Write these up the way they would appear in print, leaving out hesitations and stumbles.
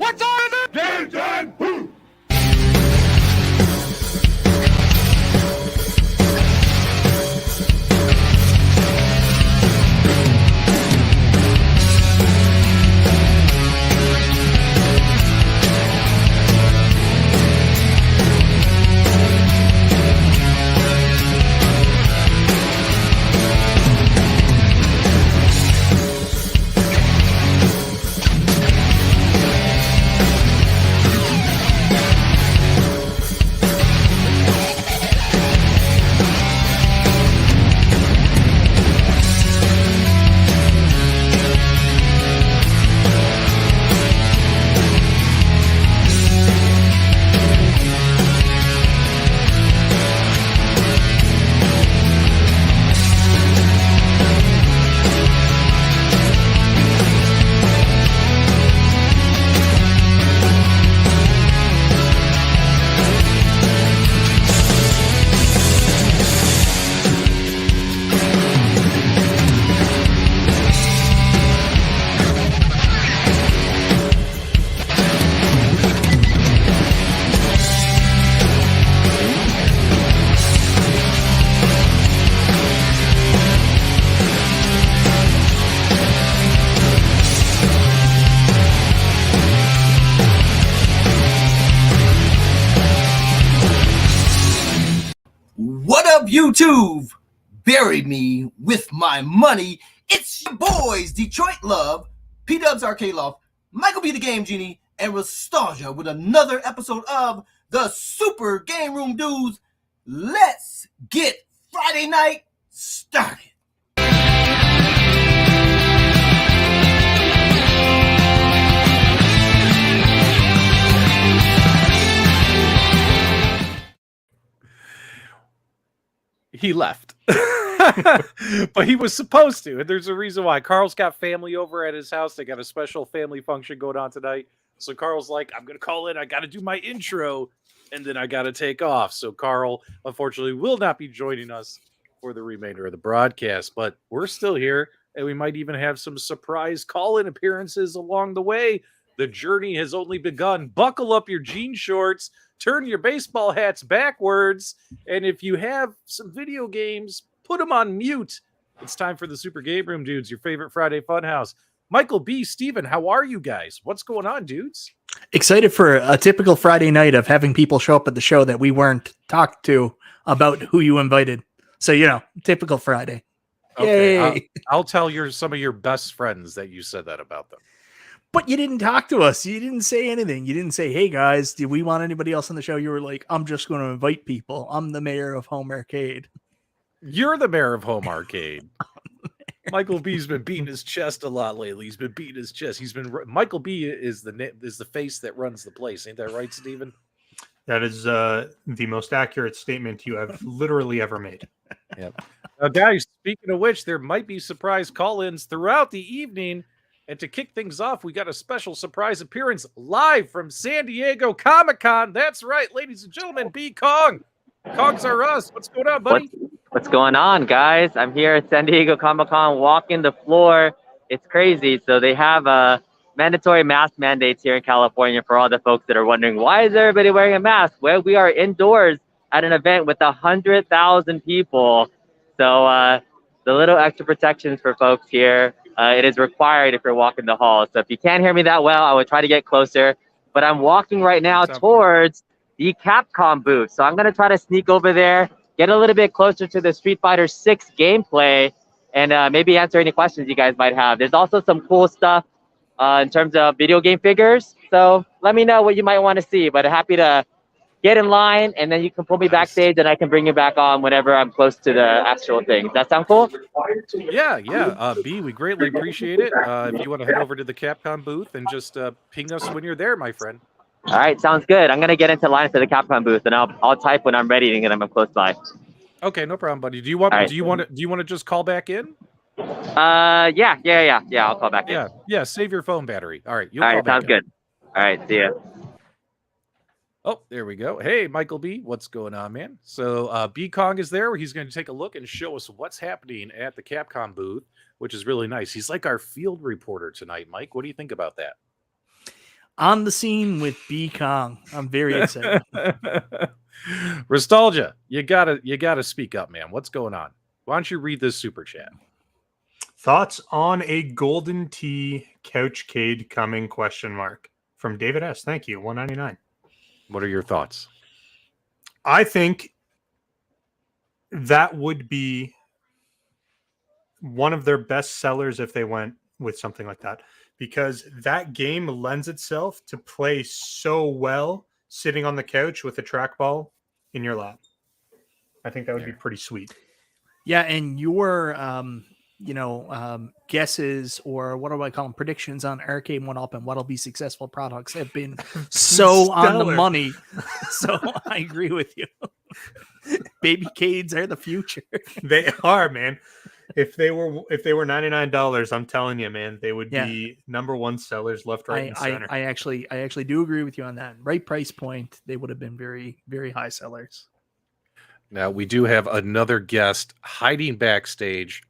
What's on it? Dan, who? YouTube, bury me with my money. It's your boys, Detroit Love, PDubs Arcade Loft, MichaelB The Game Genie, and Restalgia with another episode of the Super GameRoom Dudes. Let's get Friday night started. He left, but he was supposed to, and there's a reason why. Carl's got family over at his house. They got a special family function going on tonight. So Carl's like, I'm going to call in. I got to do my intro, and then I got to take off. So Carl, unfortunately, will not be joining us for the remainder of the broadcast, but we're still here, and we might even have some surprise call-in appearances along the way. The journey has only begun. Buckle up your jean shorts, turn your baseball hats backwards, and if you have some video games, put them on mute. It's time for the Super GameRoom Dudes, your favorite Friday funhouse. MichaelB, Steven, how are you guys? What's going on, dudes? Excited for a typical Friday night of having people show up at the show that we weren't talked to about who you invited. So, you know, typical Friday. Okay, Yay. I'll tell some of your best friends that you said that about them. But you didn't talk to us. You didn't say anything. You didn't say, hey, guys, do we want anybody else on the show? You were like, I'm just going to invite people. I'm the mayor of Home Arcade. You're the mayor of Home Arcade. MichaelB's been beating his chest a lot lately. He's been beating his chest. MichaelB is the face that runs the place. Ain't that right, Steven? That is the most accurate statement you have literally ever made. Yep. Now, guys, speaking of which, there might be surprise call-ins throughout the evening. And to kick things off, we got a special surprise appearance live from San Diego Comic-Con. That's right, ladies and gentlemen, B Kong. Kongs are us. What's going on, buddy? What's going on, guys? I'm here at San Diego Comic-Con, walking the floor. It's crazy. So they have mandatory mask mandates here in California for all the folks that are wondering, why is everybody wearing a mask? Well, we are indoors at an event with 100,000 people. So the little extra protections for folks here. It is required if you're walking the hall. So if you can't hear me that well, I will try to get closer. But I'm walking right now towards the Capcom booth. So I'm going to try to sneak over there, get a little bit closer to the Street Fighter 6 gameplay, and maybe answer any questions you guys might have. There's also some cool stuff in terms of video game figures. So let me know what you might want to see. But happy to get in line, and then you can pull me backstage, and I can bring you back on whenever I'm close to the actual thing. Does that sound cool? Yeah. B, we greatly appreciate it. If you want to head over to the Capcom booth and just ping us when you're there, my friend. All right, sounds good. I'm gonna get into line for the Capcom booth, and I'll type when I'm ready and I'm close by. Okay, no problem, buddy. Do you want to just call back in? Yeah. I'll call back in. Yeah. Save your phone battery. All right. All right, sounds good. All right, see ya. Oh, there we go. Hey, MichaelB, what's going on, man? So B Kong is there. He's going to take a look and show us what's happening at the Capcom booth, which is really nice. He's like our field reporter tonight, Mike. What do you think about that? On the scene with B Kong. I'm very excited. Restalgia, you gotta speak up, man. What's going on? Why don't you read this super chat? Thoughts on a Golden Tee Couchcade coming ? From David S. Thank you. $1.99. What are your thoughts? I think that would be one of their best sellers if they went with something like that, because that game lends itself to play so well sitting on the couch with a trackball in your lap. I think that would be pretty sweet. Yeah, and your guesses, or what do I call them, predictions on Arcade1Up and what'll be successful products have been so on the money. So I agree with you. Babycades are the future. They are, man. If they were $99, I'm telling you, man, they would be number one sellers left, right, and center. I actually do agree with you on that. Right price point, they would have been very, very high sellers. Now we do have another guest hiding backstage,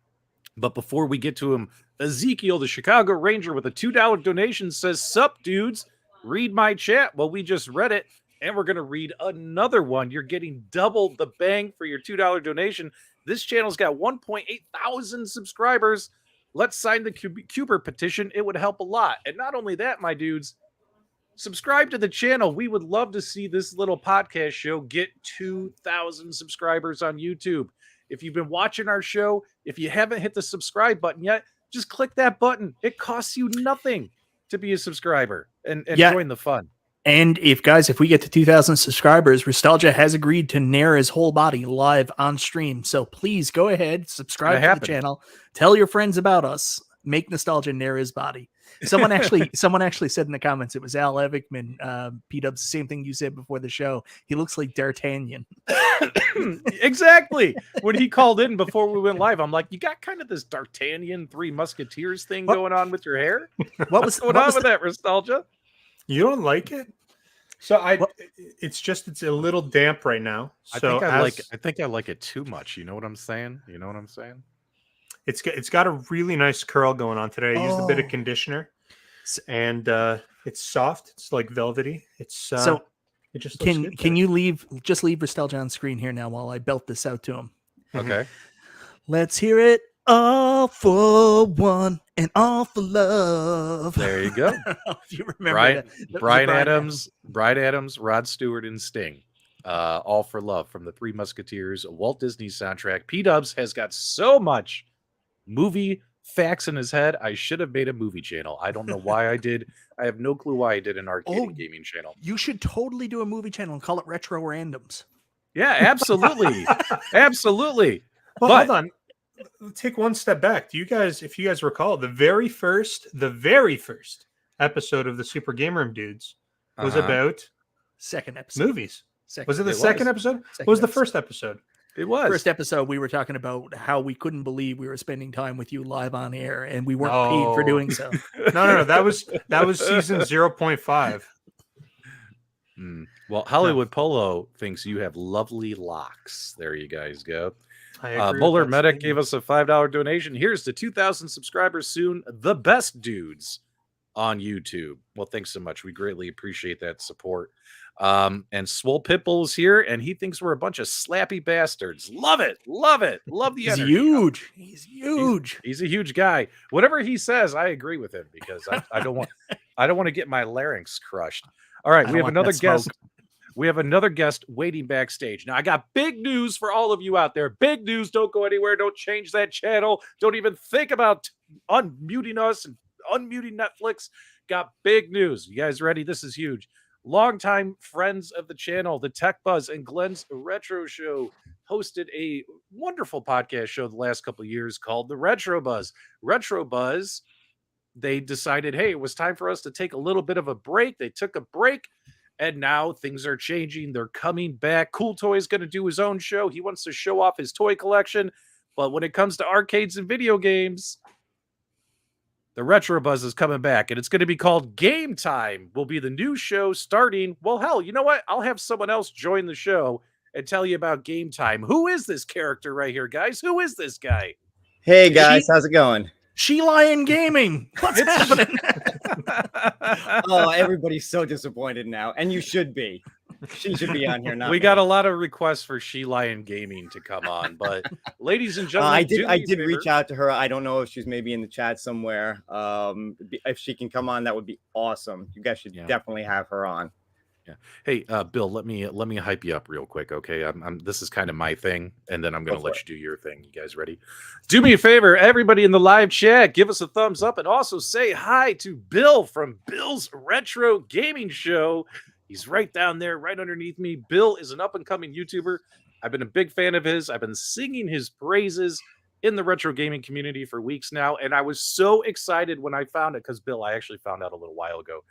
but before we get to him, Ezekiel, the Chicago Ranger, with a $2 donation says, "Sup, dudes? Read my chat." Well, we just read it, and we're gonna read another one. You're getting double the bang for your $2 donation. This channel's got 1.8 thousand subscribers. Let's sign the Cuber petition. It would help a lot. And not only that, my dudes, subscribe to the channel. We would love to see this little podcast show get 2,000 subscribers on YouTube. If you've been watching our show, if you haven't hit the subscribe button yet, just click that button. It costs you nothing to be a subscriber and join the fun. And if we get to 2,000 subscribers, Restalgia has agreed to nair his whole body live on stream. So please go ahead, subscribe to the channel, tell your friends about us, make Nostalgia nair his body. Someone actually said in the comments, it was Al Evickman, PDubs, the same thing you said before the show. He looks like D'Artagnan. Exactly. When he called in before we went live, I'm like, you got kind of this D'Artagnan, Three Musketeers thing going on with your hair. What was going on with that, Restalgia? You don't like it? So it's a little damp right now. So I think I like it too much. You know what I'm saying? It's got a really nice curl going on today. I used a bit of conditioner, and it's soft. It's like velvety. It's it just looks good. Can you leave Restalgia on screen here now while I belt this out to him? Okay. Let's hear it. All for one and all for love. There you go. If you remember Brian Adams, Rod Stewart, and Sting. All for Love from the Three Musketeers, Walt Disney soundtrack. PDubs has got so much movie facts in his head. I should have made a movie channel. I don't know why I did. I have no clue why I did an arcade and gaming channel. You should totally do a movie channel and call it Retro Randoms. Yeah, absolutely. Absolutely. Well, hold on. Take one step back. If you guys recall, the very first episode of the Super GameRoom Dudes was about second episode movies. Was it the second episode? What was the first episode? It was. First episode, we were talking about how we couldn't believe we were spending time with you live on air, and we weren't paid for doing so. No. That was season 0.5. Well, Hollywood Polo thinks you have lovely locks. There you guys go. Bowler Medic gave us a $5 donation. Here's to 2,000 subscribers soon. The best dudes on YouTube. Well, thanks so much. We greatly appreciate that support. And Swole Pitbull is here, and he thinks we're a bunch of slappy bastards. Love it. Love the energy. He's huge. He's a huge guy. Whatever he says, I agree with him, because I don't want to get my larynx crushed. All right, we have another guest. We have another guest waiting backstage. Now, I got big news for all of you out there. Big news. Don't go anywhere. Don't change that channel. Don't even think about unmuting us and unmuting Netflix. Got big news. You guys ready? This is huge. Longtime friends of the channel, the Tech Buzz and Glen's Retro Show, hosted a wonderful podcast show the last couple of years called the Retro Buzz. Retro Buzz, they decided, hey, it was time for us to take a little bit of a break. They took a break. And now things are changing. They're coming back. Cool Toy's going to do his own show. He wants to show off his toy collection. But when it comes to arcades and video games, the Retro Buzz is coming back. And it's going to be called Game Time. Will be the new show starting. Well, hell, you know what? I'll have someone else join the show and tell you about Game Time. Who is this character right here, guys? Who is this guy? Hey, guys. How's it going? SheLion Gaming. What's happening? Oh, everybody's so disappointed now, and you should be. She should be on here now. We got a lot of requests for SheLion Gaming to come on, but ladies and gentlemen, I did reach out to her. I don't know if she's maybe in the chat somewhere. If she can come on, that would be awesome. You guys should definitely have her on. Yeah. Hey, Bill, let me hype you up real quick, okay? This is kind of my thing, and then I'm going to let you do your thing. You guys ready? Do me a favor, everybody in the live chat, give us a thumbs up, and also say hi to Bill from Bill's Retro Gaming Show. He's right down there, right underneath me. Bill is an up-and-coming YouTuber. I've been a big fan of his. I've been singing his praises in the retro gaming community for weeks now, and I was so excited when I found it, because Bill, I actually found out a little while ago.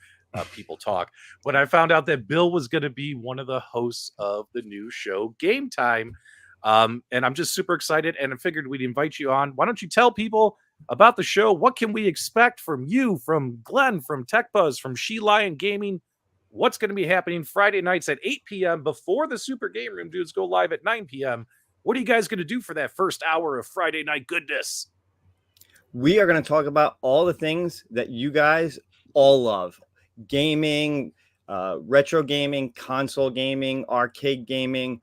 People talk. When I found out that Bill was going to be one of the hosts of the new show Game Time, and I'm just super excited, and I figured we'd invite you on. Why don't you tell people about the show? What can we expect from you, from Glenn, from TechBuzz, from SheLion Gaming? What's going to be happening Friday nights at 8 p.m. before the Super GameRoom Dudes go live at 9 p.m.? What are you guys going to do for that first hour of Friday night goodness? We are going to talk about all the things that you guys all love. Gaming, retro gaming, console gaming, arcade gaming,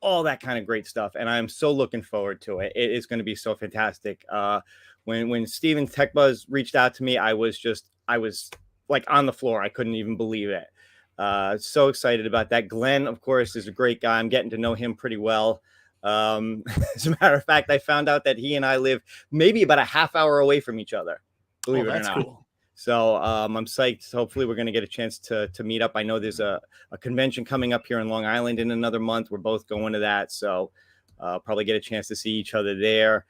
all that kind of great stuff. And I'm so looking forward to it. It is going to be so fantastic. When Steven TechBuzz reached out to me, I was like on the floor. I couldn't even believe it. So excited about that. Glenn, of course, is a great guy. I'm getting to know him pretty well. As a matter of fact, I found out that he and I live maybe about a half hour away from each other. Believe it or not. Cool. So I'm psyched. Hopefully we're going to get a chance to meet up. I know there's a convention coming up here in Long Island in another month. We're both going to that. So probably get a chance to see each other there.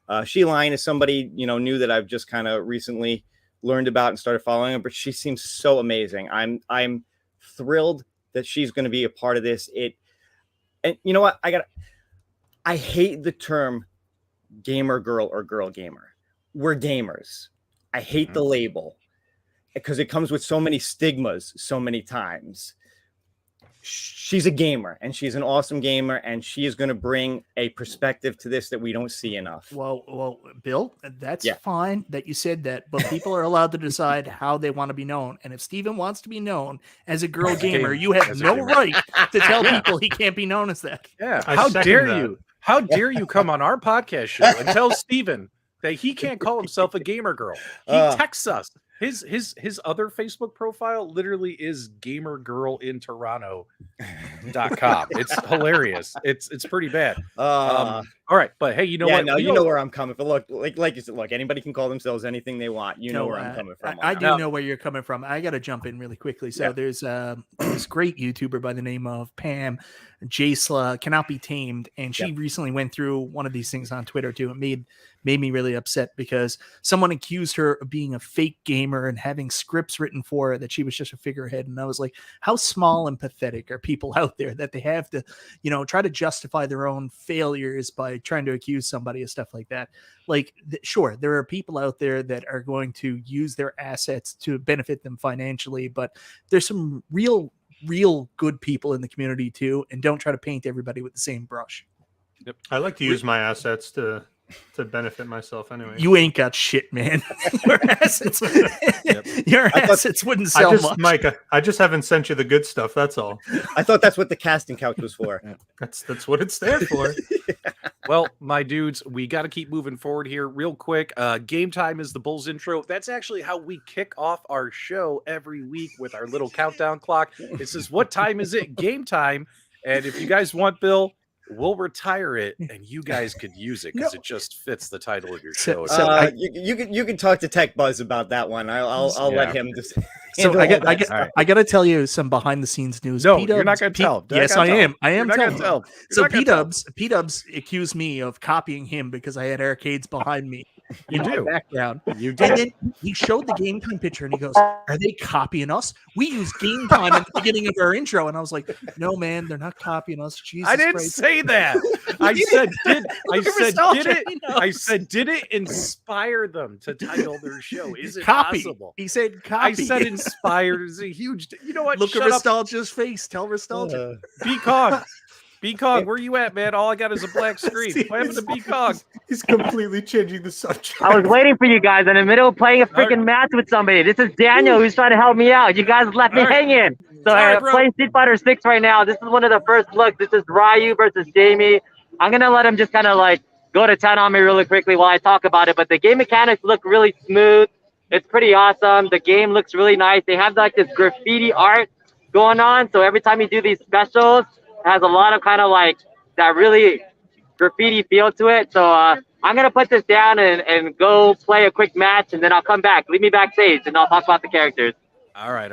SheLion is somebody, new that I've just kind of recently learned about and started following her, but she seems so amazing. I'm thrilled that she's going to be a part of this. And you know what? I hate the term gamer girl or girl gamer. We're gamers. I hate the label because it comes with so many stigmas so many times. She's a gamer, and she's an awesome gamer, and she is going to bring a perspective to this that we don't see enough. Well, Bill, that's fine that you said that, but people are allowed to decide how they want to be known. And if Steven wants to be known as a girl gamer, you have no right to tell people he can't be known as that. Yeah. How dare you? How dare you come on our podcast show and tell Steven that he can't call himself a gamer girl? He texts us. His other Facebook profile literally is gamergirlintoronto.com. It's hilarious. It's pretty bad. All right, but hey, you know what? You know where I'm coming from. Look, like you said, look, anybody can call themselves anything they want. You know where I'm coming from. I do know where you're coming from. I got to jump in really quickly. So there's this great YouTuber by the name of Pam Jasla, Cannot Be Tamed, and she recently went through one of these things on Twitter too. It made me really upset because someone accused her of being a fake gamer and having scripts written for her that she was just a figurehead. And I was like, how small and pathetic are people out there that they have to, try to justify their own failures by trying to accuse somebody of stuff like that. Like, sure, there are people out there that are going to use their assets to benefit them financially, but there's some real good people in the community too, and don't try to paint everybody with the same brush. Yep. I like to use my assets to benefit myself anyway. You ain't got shit, man. Your assets, your assets wouldn't sell much. Mike, I just haven't sent you the good stuff. That's all. I thought that's what the casting couch was for. That's what it's there for. Well, my dudes, we got to keep moving forward here real quick. Game Time is the Bulls intro. That's actually how we kick off our show every week with our little countdown clock. It says, what time is it? Game time. And if you guys want, Bill, we'll retire it, and you guys could use it because it just fits the title of your show. You can talk to TechBuzz about that one. I'll let him just. So I got to tell you some behind the scenes news. No, you're not going to tell. Yes, I am. I am telling. Tell. So PDubs accused me of copying him because I had arcades behind me. You do. Background. You do. And then he showed the Game Time picture and he goes, "Are they copying us? We use Game Time at the beginning of our intro." And I was like, "No, man, they're not copying us." Jesus I didn't Christ. say that. I said, did it inspire them to title their show? Is it possible? He said copy. I said inspired is a huge. You know what? Look at Restalgia's face. Tell Restalgia. Be calm. B-Kong, where you at, man? All I got is a black screen. What happened to B-Kong? He's completely changing the subject. I was waiting for you guys in the middle of playing a freaking match with somebody. This is Daniel who's trying to help me out. You guys left me hanging. So playing Street Fighter 6 right now. This is one of the first looks. This is Ryu versus Jamie. I'm going to let him just kind of like go to town on me really quickly while I talk about it. But the game mechanics look really smooth. It's pretty awesome. The game looks really nice. They have like this graffiti art going on. So every time you do these specials, it has a lot of kind of like that really graffiti feel to it. So I'm going to put this down and go play a quick match, and then I'll come back. Leave me backstage, and I'll talk about the characters. All right.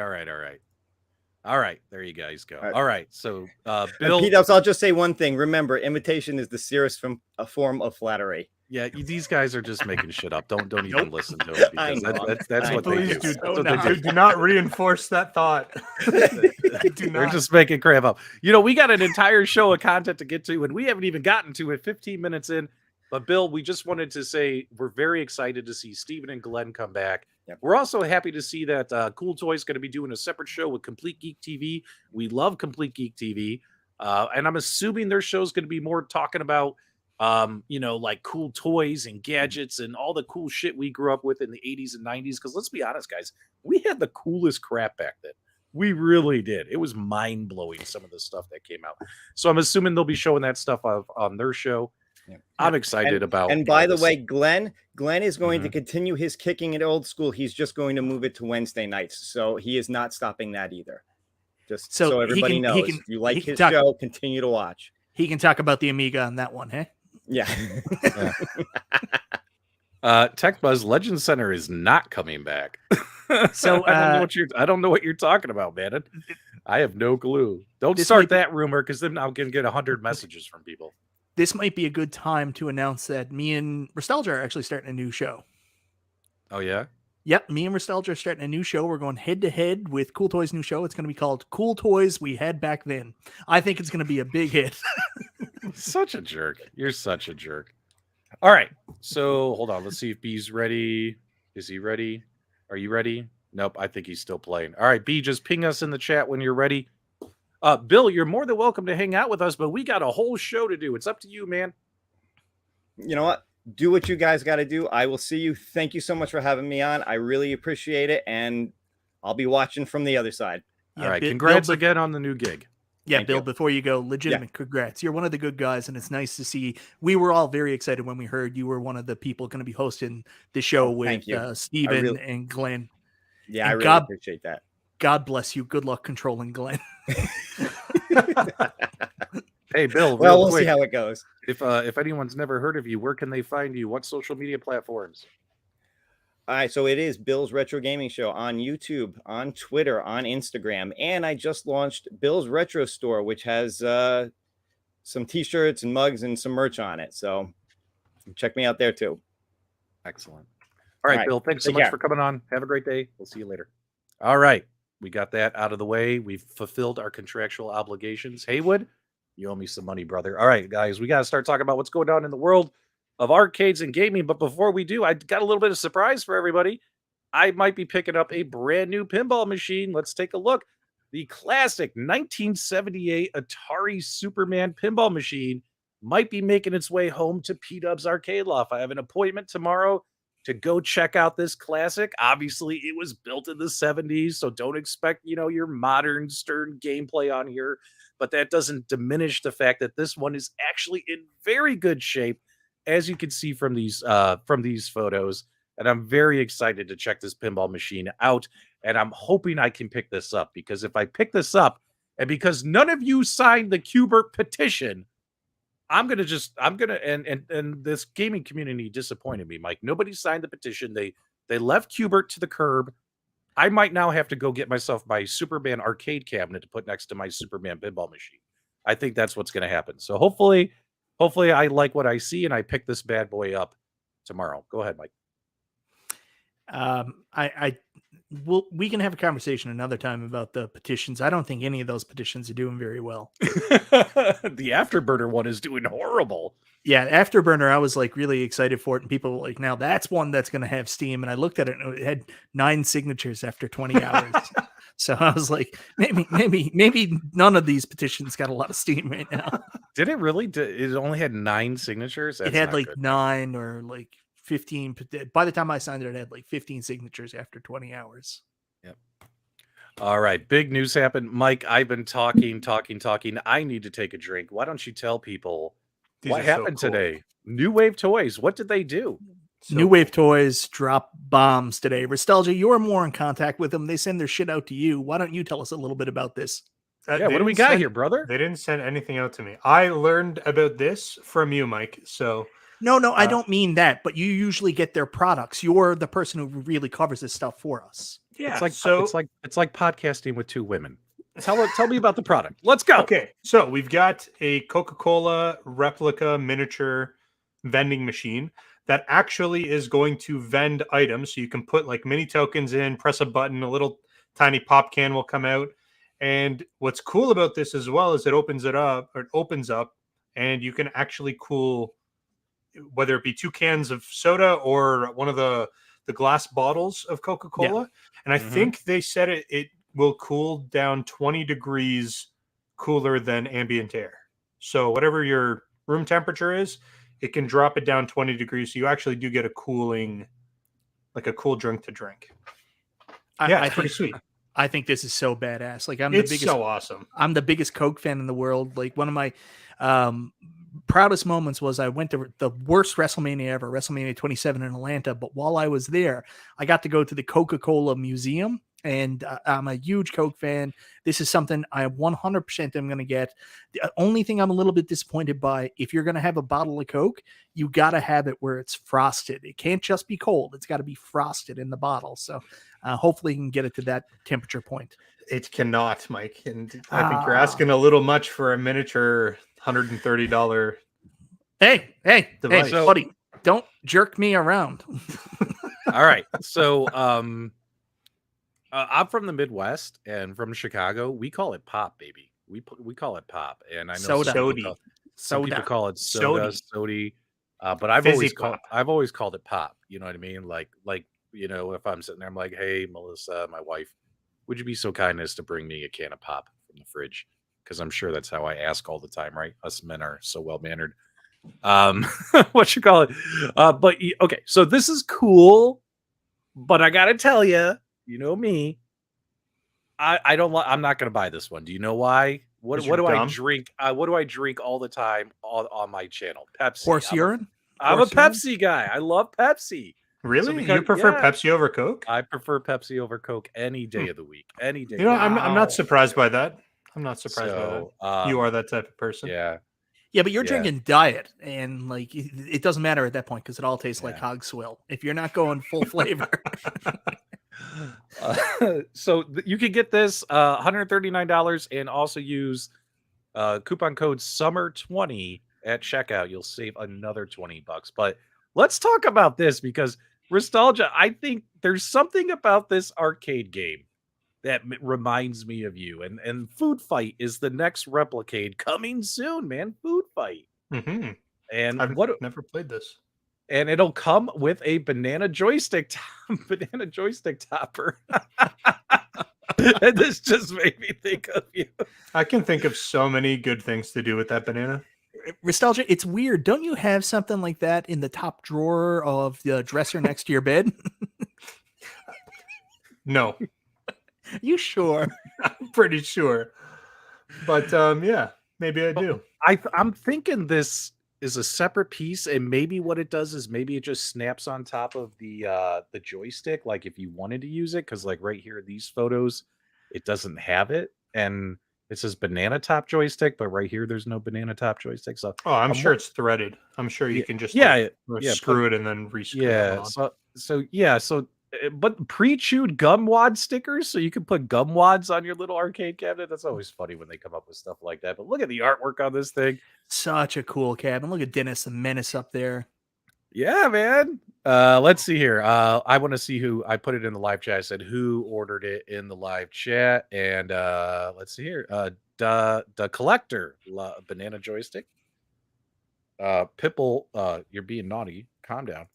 There you guys go. All right. So, Bill. PDubs, I'll just say one thing. Remember, imitation is the serious form of flattery. Yeah, these guys are just making shit up. Don't even listen to it, because that's what they do. Do not reinforce that thought. They're just making crap up. You know, we got an entire show of content to get to, and we haven't even gotten to it 15 minutes in. But Bill, we just wanted to say we're very excited to see Steven and Glenn come back. Yep. We're also happy to see that Cool Toys going to be doing a separate show with Complete Geek TV. We love Complete Geek TV. And I'm assuming their show's going to be more talking about you know, like cool toys and gadgets and all the cool shit we grew up with in the 80s and 90s. Because let's be honest, guys, we had the coolest crap back then. We really did. It was mind-blowing, some of the stuff that came out. So I'm assuming they'll be showing that stuff on their show. Yeah. I'm excited about. And by the way, Glenn is going to continue his kicking it old school. He's just going to move it to Wednesday nights. So he is not stopping that either. Just so everybody knows. If you like his show, continue to watch. He can talk about the Amiga on that one, hey? Yeah. Tech Buzz Legend Center is not coming back. So I don't know what you're talking about, man. I have no clue. Don't start that rumor, because then I'm gonna get 100 messages from people. This might be a good time to announce that me and Restalgia are actually starting a new show. Oh yeah? Yep, me and Restalgia are starting a new show. We're going head to head with Cool Toys' new show. It's going to be called Cool Toys We Had Back Then. I think it's going to be a big hit. Such a jerk. You're such a jerk. All right. So hold on. Let's see if B's ready. Is he ready? Are you ready? Nope. I think he's still playing. All right, B, just ping us in the chat when you're ready. Bill, you're more than welcome to hang out with us, but we got a whole show to do. It's up to you, man. You know what? Do what you guys got to do. I will see you. Thank you so much for having me on. I really appreciate it. And I'll be watching from the other side. Yeah, all right. Congrats again on the new gig. Yeah, Bill, before you go, legitimate congrats. You're one of the good guys, and it's nice to see. We were all very excited when we heard you were one of the people going to be hosting the show with Steven and Glenn. Yeah, and I really appreciate that. God bless you. Good luck controlling Glenn. Hey, Bill. Well, we'll see how it goes. If anyone's never heard of you, where can they find you? What social media platforms? All right, so it is Bill's Retro Gaming Show on YouTube, on Twitter, on Instagram, and I just launched Bill's Retro Store, which has some T-shirts and mugs and some merch on it. So check me out there too. Excellent. All right, Bill, thanks so much for coming on. Have a great day. We'll see you later. All right, we got that out of the way. We've fulfilled our contractual obligations. Haywood, you owe me some money, brother. All right, guys, we got to start talking about what's going on in the world of arcades and gaming. But before we do, I got a little bit of surprise for everybody. I might be picking up a brand new pinball machine. Let's take a look. The classic 1978 Atari Superman pinball machine might be making its way home to PDubs Arcade Loft. I have an appointment tomorrow to go check out this classic. Obviously, it was built in the 70s, so don't expect, your modern stern gameplay on here. But that doesn't diminish the fact that this one is actually in very good shape, as you can see from these photos. And I'm very excited to check this pinball machine out. And I'm hoping I can pick this up, because if I pick this up, and because none of you signed the Qbert petition, and this gaming community disappointed me, Mike. Nobody signed the petition. They left Qbert to the curb. I might now have to go get myself my Superman arcade cabinet to put next to my Superman pinball machine. I think that's what's going to happen. So hopefully I like what I see and I pick this bad boy up tomorrow. Go ahead, Mike. we can have a conversation another time about the petitions. I don't think any of those petitions are doing very well. The Afterburner one is doing horrible. Yeah, Afterburner, I was like really excited for it, and people were like, now that's one that's going to have steam. And I looked at it, and it had 9 signatures after 20 hours. So I was like, maybe none of these petitions got a lot of steam right now. Did it really? It only had 9 signatures. It had like good. 9 or like 15. By the time I signed it, it had like 15 signatures after 20 hours. Yep. All right. Big news happened. Mike, I've been talking. I need to take a drink. Why don't you tell people what happened today? New Wave Toys. What did they do? New Wave Toys drop bombs today. Restalgia, you're more in contact with them. They send their shit out to you. Why don't you tell us a little bit about this? Yeah, what do we got here, brother? They didn't send anything out to me. I learned about this from you, Mike. So no, I don't mean that, but you usually get their products. You're the person who really covers this stuff for us. Yeah, it's like podcasting with 2 women. Tell me about the product. Let's go. Okay, so we've got a Coca-Cola replica miniature vending machine that actually is going to vend items. So you can put like mini tokens in, press a button, a little tiny pop can will come out. And what's cool about this as well is it opens up, and you can actually cool, whether it be 2 cans of soda or one of the glass bottles of Coca-Cola. Yeah. And I think they said it will cool down 20 degrees cooler than ambient air. So whatever your room temperature is, it can drop it down 20 degrees. So you actually do get a cooling, like a cool drink to drink. I pretty sweet. I think this is so badass. Like it's so awesome. I'm the biggest Coke fan in the world. Like one of my proudest moments was I went to the worst WrestleMania ever, WrestleMania 27 in Atlanta. But while I was there, I got to go to the Coca-Cola Museum. And I'm a huge Coke fan. This is something I 100% am going to get. The only thing I'm a little bit disappointed by, if you're going to have a bottle of Coke, you got to have it where it's frosted. It can't just be cold. It's got to be frosted in the bottle. So hopefully you can get it to that temperature point. It cannot, Mike. And I think you're asking a little much for a miniature $130. Hey, buddy, don't jerk me around. All right. So, I'm from the Midwest and from Chicago. We call it pop, baby. We call it pop, and I know some people call it soda, sody. But I've always called it pop. You know what I mean? Like if I'm sitting there, I'm like, hey, Melissa, my wife, would you be so kind as to bring me a can of pop from the fridge? Because I'm sure that's how I ask all the time, right? Us men are so well mannered. What you call it? But okay, so this is cool, but I gotta tell you. You know me. I'm not going to buy this one. Do you know why? What do I drink? What do I drink all the time on my channel? Pepsi. Horse urine? I'm a Pepsi guy. I love Pepsi. Really? You prefer Pepsi over Coke? I prefer Pepsi over Coke any day of the week. Any day. I'm not surprised by that. I'm not surprised by that. You are that type of person. Yeah. Yeah, but you're drinking diet, and like it doesn't matter at that point because it all tastes like hog swill. If you're not going full flavor. So you can get this $139 and also use coupon code SUMMER20 at checkout. You'll save another $20. But let's talk about this because Restalgia, I think there's something about this arcade game that reminds me of you. And Food Fight is the next Replicade coming soon, man. Food Fight. Mm-hmm. And I've never played this. And it'll come with a banana joystick topper. And this just made me think of you. I can think of so many good things to do with that banana. Restalgia, it's weird. Don't you have something like that in the top drawer of the dresser next to your bed? No. You sure? I'm pretty sure. But yeah, maybe I do. I'm thinking this is a separate piece, and maybe what it does is maybe it just snaps on top of the joystick, like if you wanted to use it, because like right here, these photos, it doesn't have it, and it says banana top joystick, but right here there's no banana top joystick. So I'm sure it's threaded. I'm sure you can just screw it and then rescrew it. So but pre-chewed gum wad stickers, so you can put gum wads on your little arcade cabinet. That's always funny when they come up with stuff like that. But look at the artwork on this thing. Such a cool cabin. Look at Dennis the Menace up there. Yeah, man. Let's see here. I want to see who I put it in the live chat. I said who ordered it in the live chat, and let's see here. The collector, banana joystick. Pipple, you're being naughty. Calm down.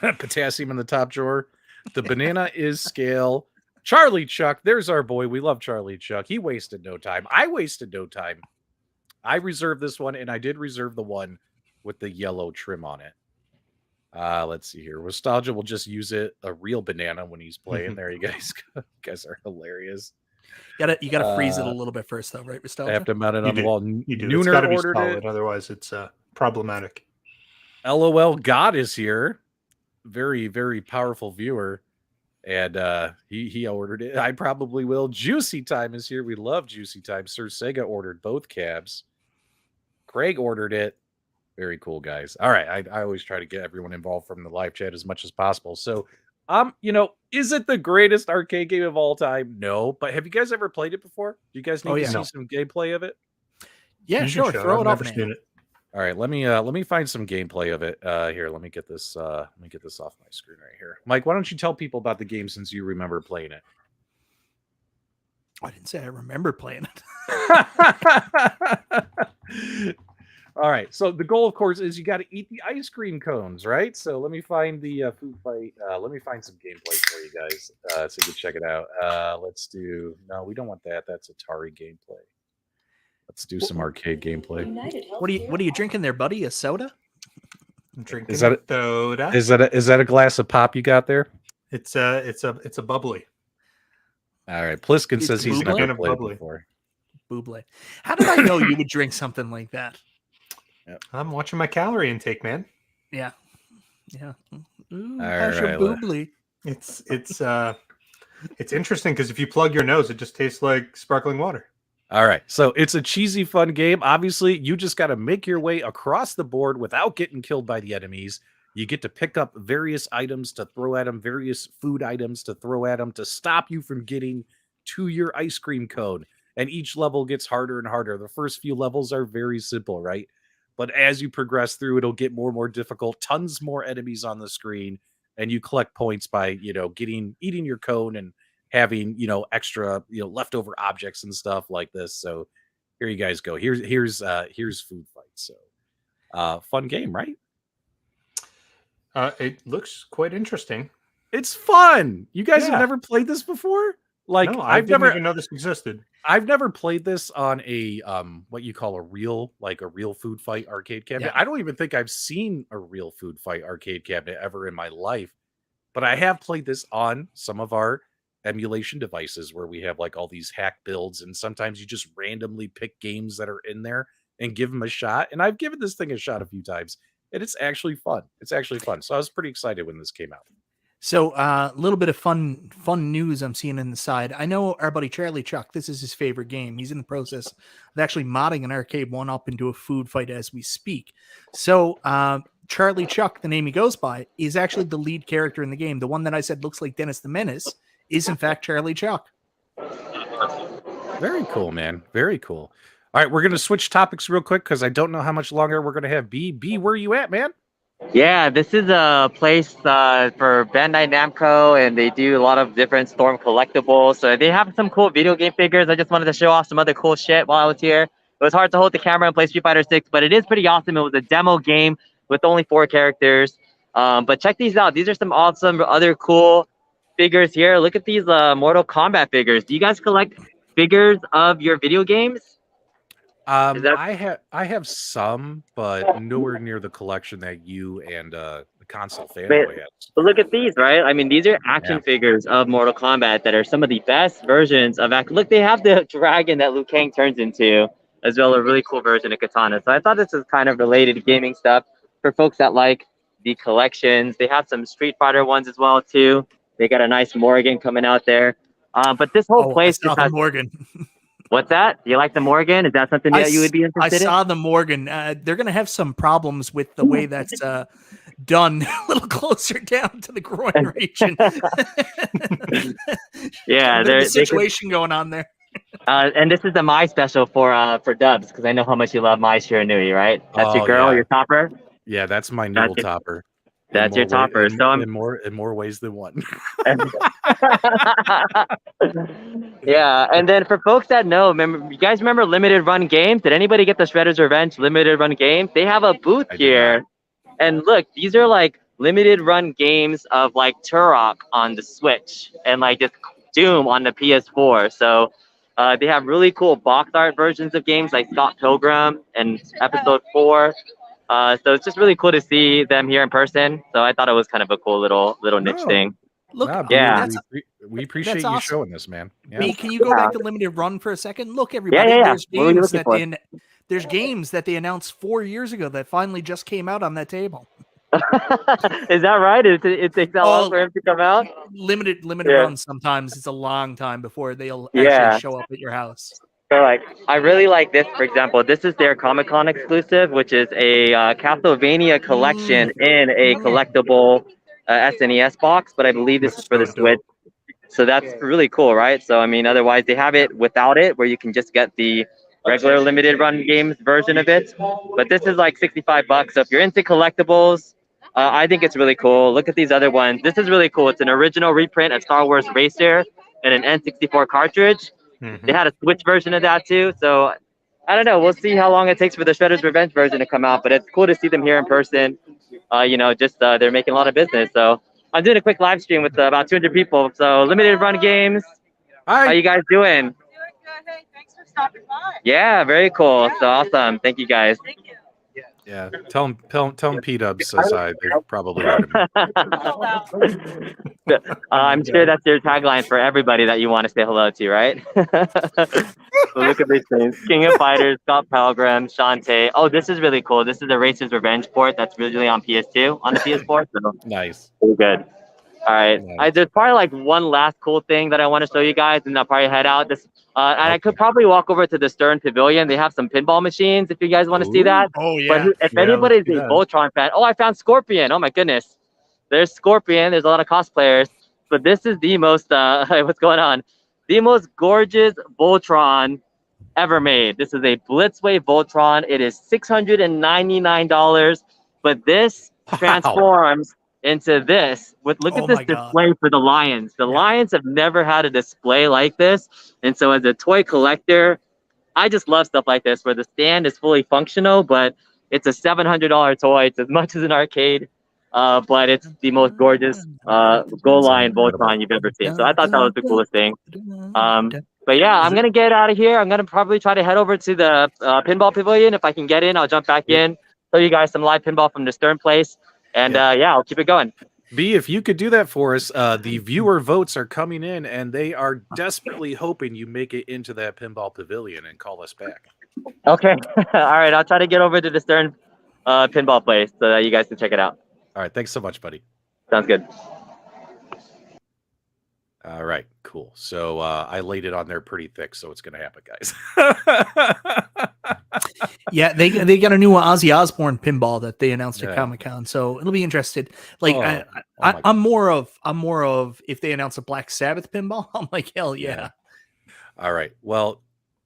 Potassium in the top drawer. The banana is scale. Charlie Chuck, there's our boy. We love Charlie Chuck. He wasted no time. I wasted no time. I reserved this one, and I did reserve the one with the yellow trim on it. Let's see here. Restalgia will just use a real banana when he's playing. There you guys go. You guys are hilarious. You gotta freeze it a little bit first, though, right, Restalgia? I have to mount it on the wall. You do. Nooner It's got to be ordered solid, it. otherwise it's problematic. LOL God is here. Very, very powerful viewer. And he ordered it. I probably will. Juicy Time is here. We love Juicy Time. Sir Sega ordered both cabs. Craig ordered it. Very cool, guys. All right. I always try to get everyone involved from the live chat as much as possible. So, is it the greatest arcade game of all time? No. But have you guys ever played it before? Do you guys need to see some gameplay of it? Yeah, sure. Throw it up. All right, let me find some gameplay of it. Here, let me get this off my screen right here. Mike, why don't you tell people about the game since you remember playing it? I didn't say I remember playing it. All right, so the goal, of course, is you got to eat the ice cream cones, right? So let me find the food fight. Let me find some gameplay for you guys so you can check it out. Let's do. No, we don't want that. That's Atari gameplay. Let's do some arcade gameplay. What are you drinking there, buddy? A soda? I'm drinking soda. Is that a glass of pop you got there? It's a bubbly. All right. Pliskin says he's never played before. Buble. How did I know you would drink something like that? Yep. I'm watching my calorie intake, man. Yeah. Yeah. Ooh, how's your bubbly? It's interesting because if you plug your nose, it just tastes like sparkling water. All right. So it's a cheesy, fun game. Obviously, you just got to make your way across the board without getting killed by the enemies. You get to pick up various items to throw at them, various food items to throw at them to stop you from getting to your ice cream cone. And each level gets harder and harder. The first few levels are very simple, right? But as you progress through, it'll get more and more difficult. Tons more enemies on the screen. And you collect points by, eating your cone and having, extra, leftover objects and stuff like this. So here you guys go. Here's food fight. So fun game, right? It looks quite interesting. It's fun. You guys have never played this before? Like, no, I didn't even know this existed. I've never played this on a what you call a real food fight arcade cabinet. Yeah. I don't even think I've seen a real food fight arcade cabinet ever in my life. But I have played this on some of our emulation devices where we have like all these hack builds, and sometimes you just randomly pick games that are in there and give them a shot. And I've given this thing a shot a few times, and it's actually fun. So I was pretty excited when this came out. So a little bit of fun news I'm seeing in the side. I know our buddy Charlie Chuck, this is his favorite game. He's in the process of actually modding an Arcade1Up into a food fight as we speak. So Charlie Chuck, the name he goes by, is actually the lead character in the game. The one that I said looks like Dennis the Menace is in fact Charlie Chuck. Very cool, man. Very cool. All right, we're going to switch topics real quick because I don't know how much longer we're going to have. B, where are you at, man? Yeah, this is a place for Bandai Namco, and they do a lot of different Storm collectibles. So they have some cool video game figures. I just wanted to show off some other cool shit while I was here. It was hard to hold the camera and play Street Fighter 6, but it is pretty awesome. It was a demo game with only 4 characters. But check these out. These are some awesome other cool figures here. Look at these Mortal Kombat figures. Do you guys collect figures of your video games? I have some, but nowhere near the collection that you and the console fanboy has. But look at these, right? I mean, these are action figures of Mortal Kombat that are some of the best versions of action. Look, they have the dragon that Liu Kang turns into, as well as a really cool version of Katana. So I thought this was kind of related to gaming stuff for folks that like the collections. They have some Street Fighter ones as well too. They got a nice Morgan coming out there. But this whole place just has Morgan. What's that? Do you like the Morgan? Is that something that you would be interested in? I saw the Morgan. They're going to have some problems with the way that's done a little closer down to the groin region. Yeah, there's a situation going on there. And this is the My special for Dubs, because I know how much you love My Shiranui, right? That's your girl, your topper? Yeah, that's my noodle topper. That's your topper. So in more ways than one. Yeah, and then for folks that know, you guys remember limited run games? Did anybody get the Shredder's Revenge limited run games? They have a booth here, and look, these are like limited run games of like Turok on the Switch and like just Doom on the PS4. So they have really cool box art versions of games like Scott Pilgrim and Episode 4. So it's just really cool to see them here in person. So I thought it was kind of a cool little niche thing. Look, yeah, we appreciate you showing this, man. Yeah. B, can you go back to limited run for a second? Look, everybody, there's games that they announced 4 years ago that finally just came out on that table. Is that right? It takes that long for him to come out? Limited run sometimes it's a long time before they'll actually show up at your house. So like, I really like this, for example. This is their Comic-Con exclusive, which is a Castlevania collection in a collectible SNES box, but I believe this is for the Switch. So that's really cool, right? So, I mean, otherwise they have it without it, where you can just get the regular limited run games version of it. But this is like $65. So if you're into collectibles, I think it's really cool. Look at these other ones. This is really cool. It's an original reprint of Star Wars Racer and an N64 cartridge. They had a Switch version of that too. So I don't know. We'll see how long it takes for the Shredder's Revenge version to come out. But it's cool to see them here in person. You know, just they're making a lot of business. So I'm doing a quick live stream with about 200 people. So limited run games. Hi. How you guys doing? Doing good. Hey, thanks for stopping by. Yeah, very cool. So awesome. Thank you guys. Thank you. Yeah, tell them PDubs says hi. They probably heard him. I'm sure that's your tagline for everybody that you want to say hello to, right? So look at these things. King of Fighters, Scott Pilgrim, Shantae. Oh, this is really cool. This is the Racer's Revenge port that's really on PS2, on the PS4. So nice. Pretty good. All right. Nice. There's probably like one last cool thing that I want to show you guys, and I'll probably head out. And I could probably walk over to the Stern Pavilion. They have some pinball machines if you guys want to see that. Oh, yeah. But if anybody's a Voltron fan, I found Scorpion. Oh my goodness. There's Scorpion. There's a lot of cosplayers. But this is the most, what's going on? The most gorgeous Voltron ever made. This is a Blitzway Voltron. It is $699. But this transforms into this. Look at this display for the Lions. The Lions have never had a display like this. And so as a toy collector, I just love stuff like this where the stand is fully functional, but it's a $700 toy. It's as much as an arcade, but it's the most gorgeous Goal Line Voltron you've ever seen. So I thought that was the coolest thing. But yeah, I'm going to get out of here. I'm going to probably try to head over to the Pinball Pavilion. If I can get in, I'll jump back in, show you guys some live pinball from the Stern place. And yeah, I'll keep it going. B, if you could do that for us, the viewer votes are coming in, and they are desperately hoping you make it into that Pinball Pavilion and call us back. Okay. All right. I'll try to get over to the Stern pinball place so that you guys can check it out. All right. Thanks so much, buddy. Sounds good. All right. Cool. So I laid it on there pretty thick, so it's going to happen, guys. Yeah, they got a new Ozzy Osbourne pinball that they announced at Comic-Con, so it'll be interesting. Like I'm more of if they announce a Black Sabbath pinball, I'm like, hell yeah. All right. Well,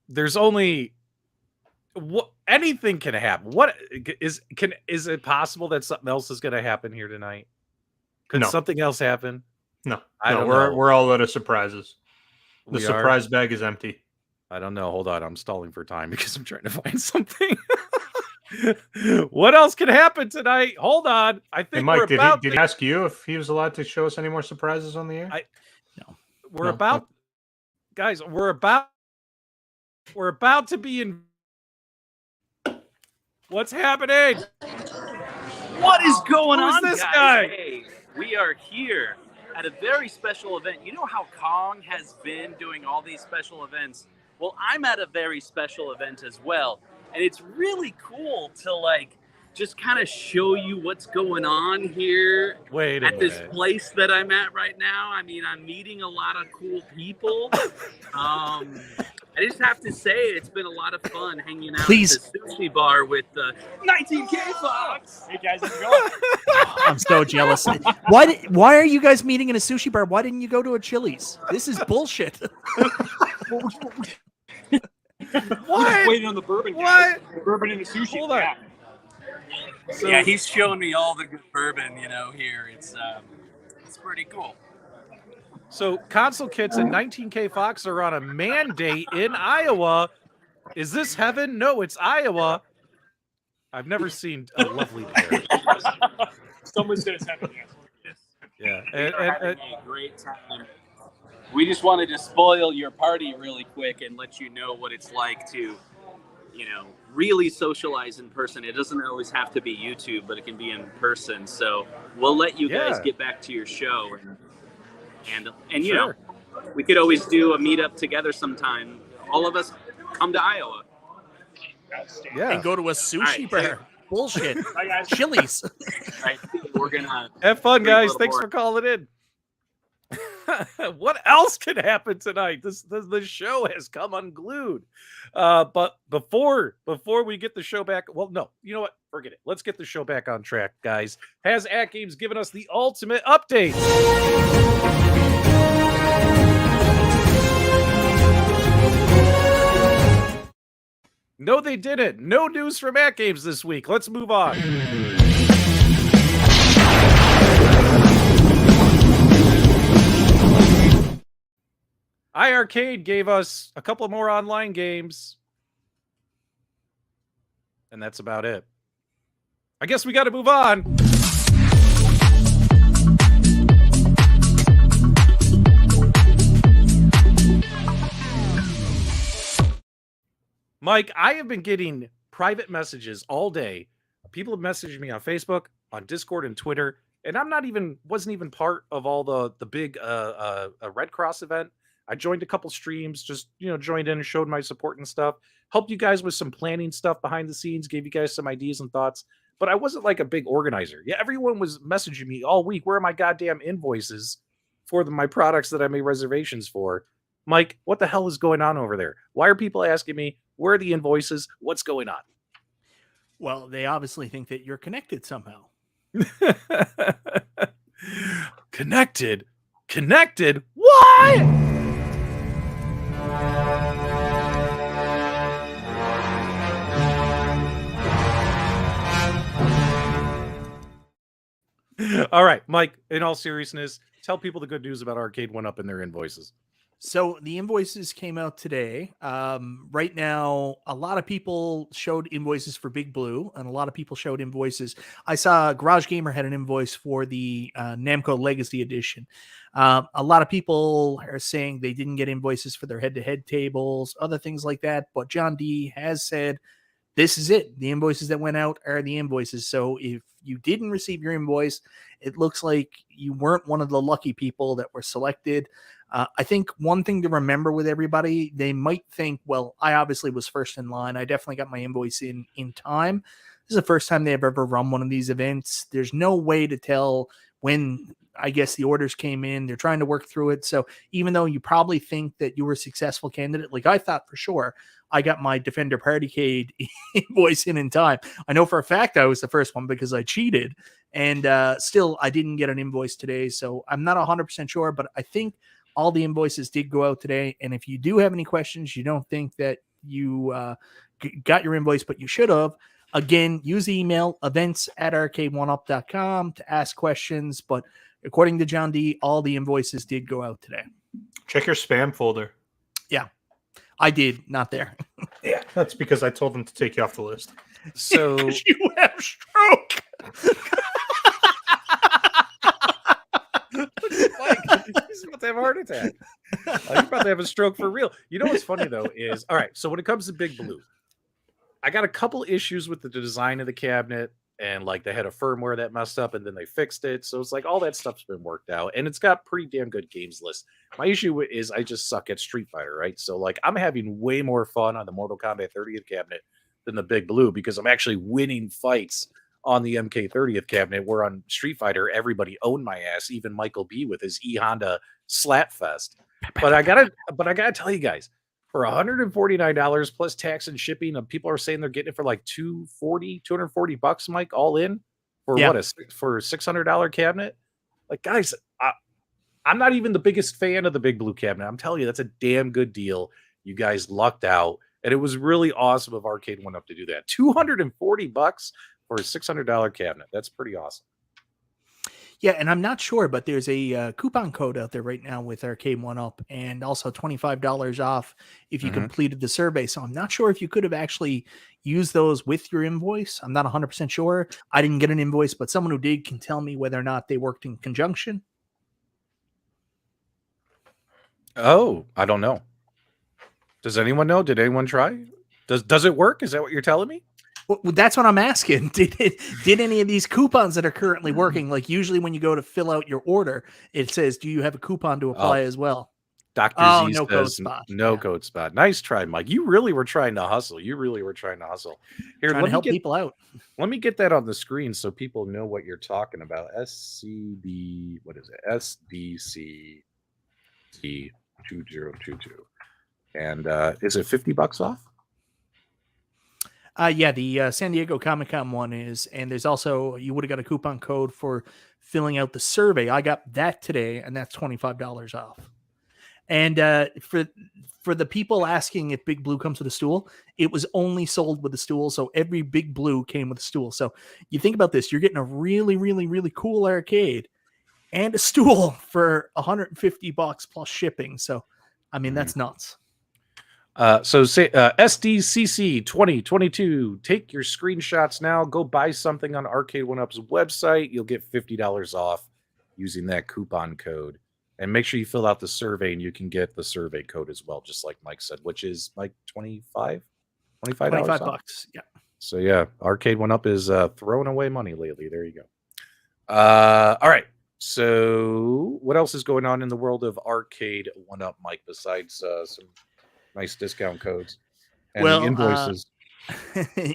there's only anything can happen. What is it possible that something else is going to happen here tonight? Could something else happen? No, we're all out of surprises. The surprise bag is empty. I don't know. Hold on. I'm stalling for time because I'm trying to find something. What else can happen tonight? Hold on. I think Mike, did he ask you if he was allowed to show us any more surprises on the air? Guys, we're about to be in. What's happening? What is going on, this guys? guy? Hey, we are here at a very special event. You know how Kong has been doing all these special events? Well, I'm at a very special event as well. And it's really cool to just kind of show you what's going on here at this place that I'm at right now. I mean, I'm meeting a lot of cool people. I just have to say, it's been a lot of fun hanging out at the sushi bar with 19K Fox. Hey guys, how's it going? I'm so jealous. Why are you guys meeting in a sushi bar? Why didn't you go to a Chili's? This is bullshit. We're just waiting on the bourbon. Guys. The bourbon and the sushi. Hold on. So, yeah, he's showing me all the good bourbon, here. It's pretty cool. So console kits and 19K Fox are on a mandate in Iowa. Is this heaven? No, it's Iowa. I've never seen a lovely pair. Someone said it's heaven, yes. Yeah. We're having a great time. We just wanted to spoil your party really quick and let you know what it's like to, really socialize in person. It doesn't always have to be YouTube, but it can be in person. So we'll let you guys get back to your show. And Sure. We could always do a meetup together sometime. All of us come to Iowa. Yeah. And go to a sushi bar. Bullshit. Chili's. Right. We're gonna have fun, guys. Thanks for calling in. What else can happen tonight? The show has come unglued. But before we get the show back, well, no, you know what? Forget it. Let's get the show back on track, guys. Has AtGames given us the ultimate update? No, they didn't. No news from AtGames this week. Let's move on. iiRcade gave us a couple more online games. And that's about it. I guess we got to move on. Mike, I have been getting private messages all day. People have messaged me on Facebook, on Discord, and Twitter, and wasn't even part of all the big Red Cross event. I joined a couple streams, just joined in and showed my support and stuff. Helped you guys with some planning stuff behind the scenes, gave you guys some ideas and thoughts. But I wasn't like a big organizer. Yeah, everyone was messaging me all week. Where are my goddamn invoices for my products that I made reservations for? Mike, what the hell is going on over there? Why are people asking me, where are the invoices? What's going on? Well, they obviously think that you're connected somehow. Connected? What? All right, Mike, in all seriousness, tell people the good news about Arcade1Up and their invoices. So the invoices came out today. Right now, a lot of people showed invoices for Big Blue, and a lot of people showed invoices. I saw Garage Gamer had an invoice for the Namco Legacy Edition. A lot of people are saying they didn't get invoices for their head-to-head tables, other things like that. But John D has said, this is it. The invoices that went out are the invoices. So if you didn't receive your invoice, it looks like you weren't one of the lucky people that were selected. I think one thing to remember with everybody, they might think, well, I obviously was first in line. I definitely got my invoice in time. This is the first time they've ever run one of these events. There's no way to tell when, I guess, the orders came in. They're trying to work through it. So even though you probably think that you were a successful candidate, like I thought for sure, I got my Defender Partycade invoice in time. I know for a fact I was the first one because I cheated. And still, I didn't get an invoice today. So I'm not 100% sure, but I think all the invoices did go out today. And if you do have any questions, you don't think that you got your invoice, but you should have, again, use the email events@arcade1up.com to ask questions. But according to John D, all the invoices did go out today. Check your spam folder. Yeah, I did. Not there. Yeah, that's because I told them to take you off the list. So you have stroke. He's about to have a heart attack. He's about to have a stroke for real. You know what's funny though is, all right, so when it comes to Big Blue, I got a couple issues with the design of the cabinet, and like they had a firmware that messed up and then they fixed it. So it's like all that stuff's been worked out and it's got pretty damn good games list. My issue is I just suck at Street Fighter, right? So like I'm having way more fun on the Mortal Kombat 30th cabinet than the Big Blue because I'm actually winning fights on the MK 30th cabinet, where on Street Fighter, everybody owned my ass, even Michael B with his E-Honda Slapfest. But I gotta tell you guys, for $149 plus tax and shipping, and people are saying they're getting it for like $240, Mike, all in for for a $600 cabinet. Like, guys, I'm not even the biggest fan of the Big Blue cabinet. I'm telling you, that's a damn good deal. You guys lucked out, and it was really awesome of Arcade1Up to do that. $240 for a $600 cabinet. That's pretty awesome. Yeah, and I'm not sure, but there's a coupon code out there right now with Arcade1Up, and also $25 off if you completed the survey. So I'm not sure if you could have actually used those with your invoice. I'm not 100% sure. I didn't get an invoice, but someone who did can tell me whether or not they worked in conjunction. Oh, I don't know. Does anyone know? Did anyone try? Does it work? Is that what you're telling me? Well, that's what I'm asking. Did any of these coupons that are currently working? Like usually when you go to fill out your order, it says, "Do you have a coupon to apply as well?" Dr. Z no says, code spot. No code spot. Nice try, Mike. You really were trying to hustle. Here, Trying to help people out. Let me get that on the screen so people know what you're talking about. SCD, what is it? SDC 2022. And is it $50 off? Yeah, the San Diego Comic-Con one is, and there's also, you would have got a coupon code for filling out the survey. I got that today, and that's $25 off. And for the people asking if Big Blue comes with a stool, it was only sold with a stool, so every Big Blue came with a stool. So you think about this, you're getting a really, really, really cool arcade and a stool for $150 plus shipping. So, I mean, that's nuts. So say SDCC 2022. Take your screenshots now. Go buy something on Arcade1Up's website. You'll get $50 off using that coupon code. And make sure you fill out the survey, and you can get the survey code as well, just like Mike said, which is like $25 $25. Yeah. So yeah, Arcade1Up is throwing away money lately. There you go. All right. So what else is going on in the world of Arcade1Up, Mike, besides some nice discount codes and the invoices?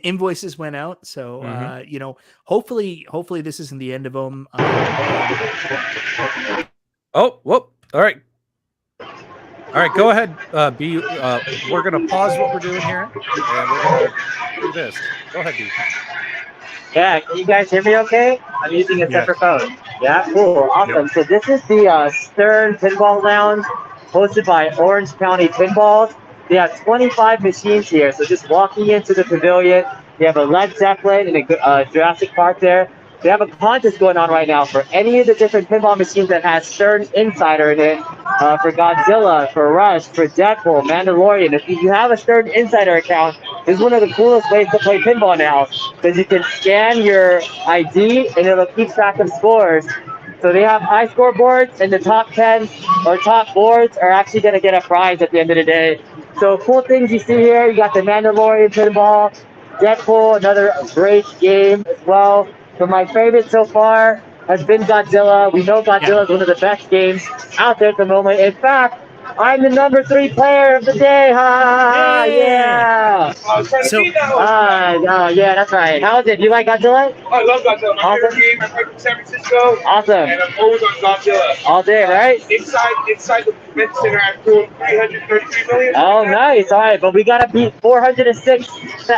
Invoices went out, so you know, hopefully this isn't the end of them. Oh, whoop! All right, go ahead. B. We're gonna pause what we're doing here, and we're gonna do this. Go ahead, B. Yeah, can you guys hear me okay? I'm using a separate phone. Yeah, cool, awesome. Yep. So this is the Stern Pinball Lounge, hosted by Orange County Pinballs. They have 25 machines here, so just walking into the pavilion, they have a Led Zeppelin and a Jurassic Park there. They have a contest going on right now for any of the different pinball machines that has Stern Insider in it, for Godzilla, for Rush, for Deadpool, Mandalorian. If you have a Stern Insider account, it's one of the coolest ways to play pinball now, because you can scan your ID and it'll keep track of scores. So they have high scoreboards, and the top 10 or top boards are actually going to get a prize at the end of the day. So cool things you see here, you got the Mandalorian pinball, Deadpool, another great game as well. But my favorite so far has been Godzilla. We know Godzilla is one of the best games out there at the moment. In fact, I'm the number 3 player of the day. Ha! Yeah! Yeah, that's right. How is it? Do you like Godzilla? I love Godzilla. My favorite game, I played from San Francisco. Awesome. And I'm always on Godzilla. All day, right? Inside the convention center, I pulled 333 million. Oh, nice. All right, but we got to beat 406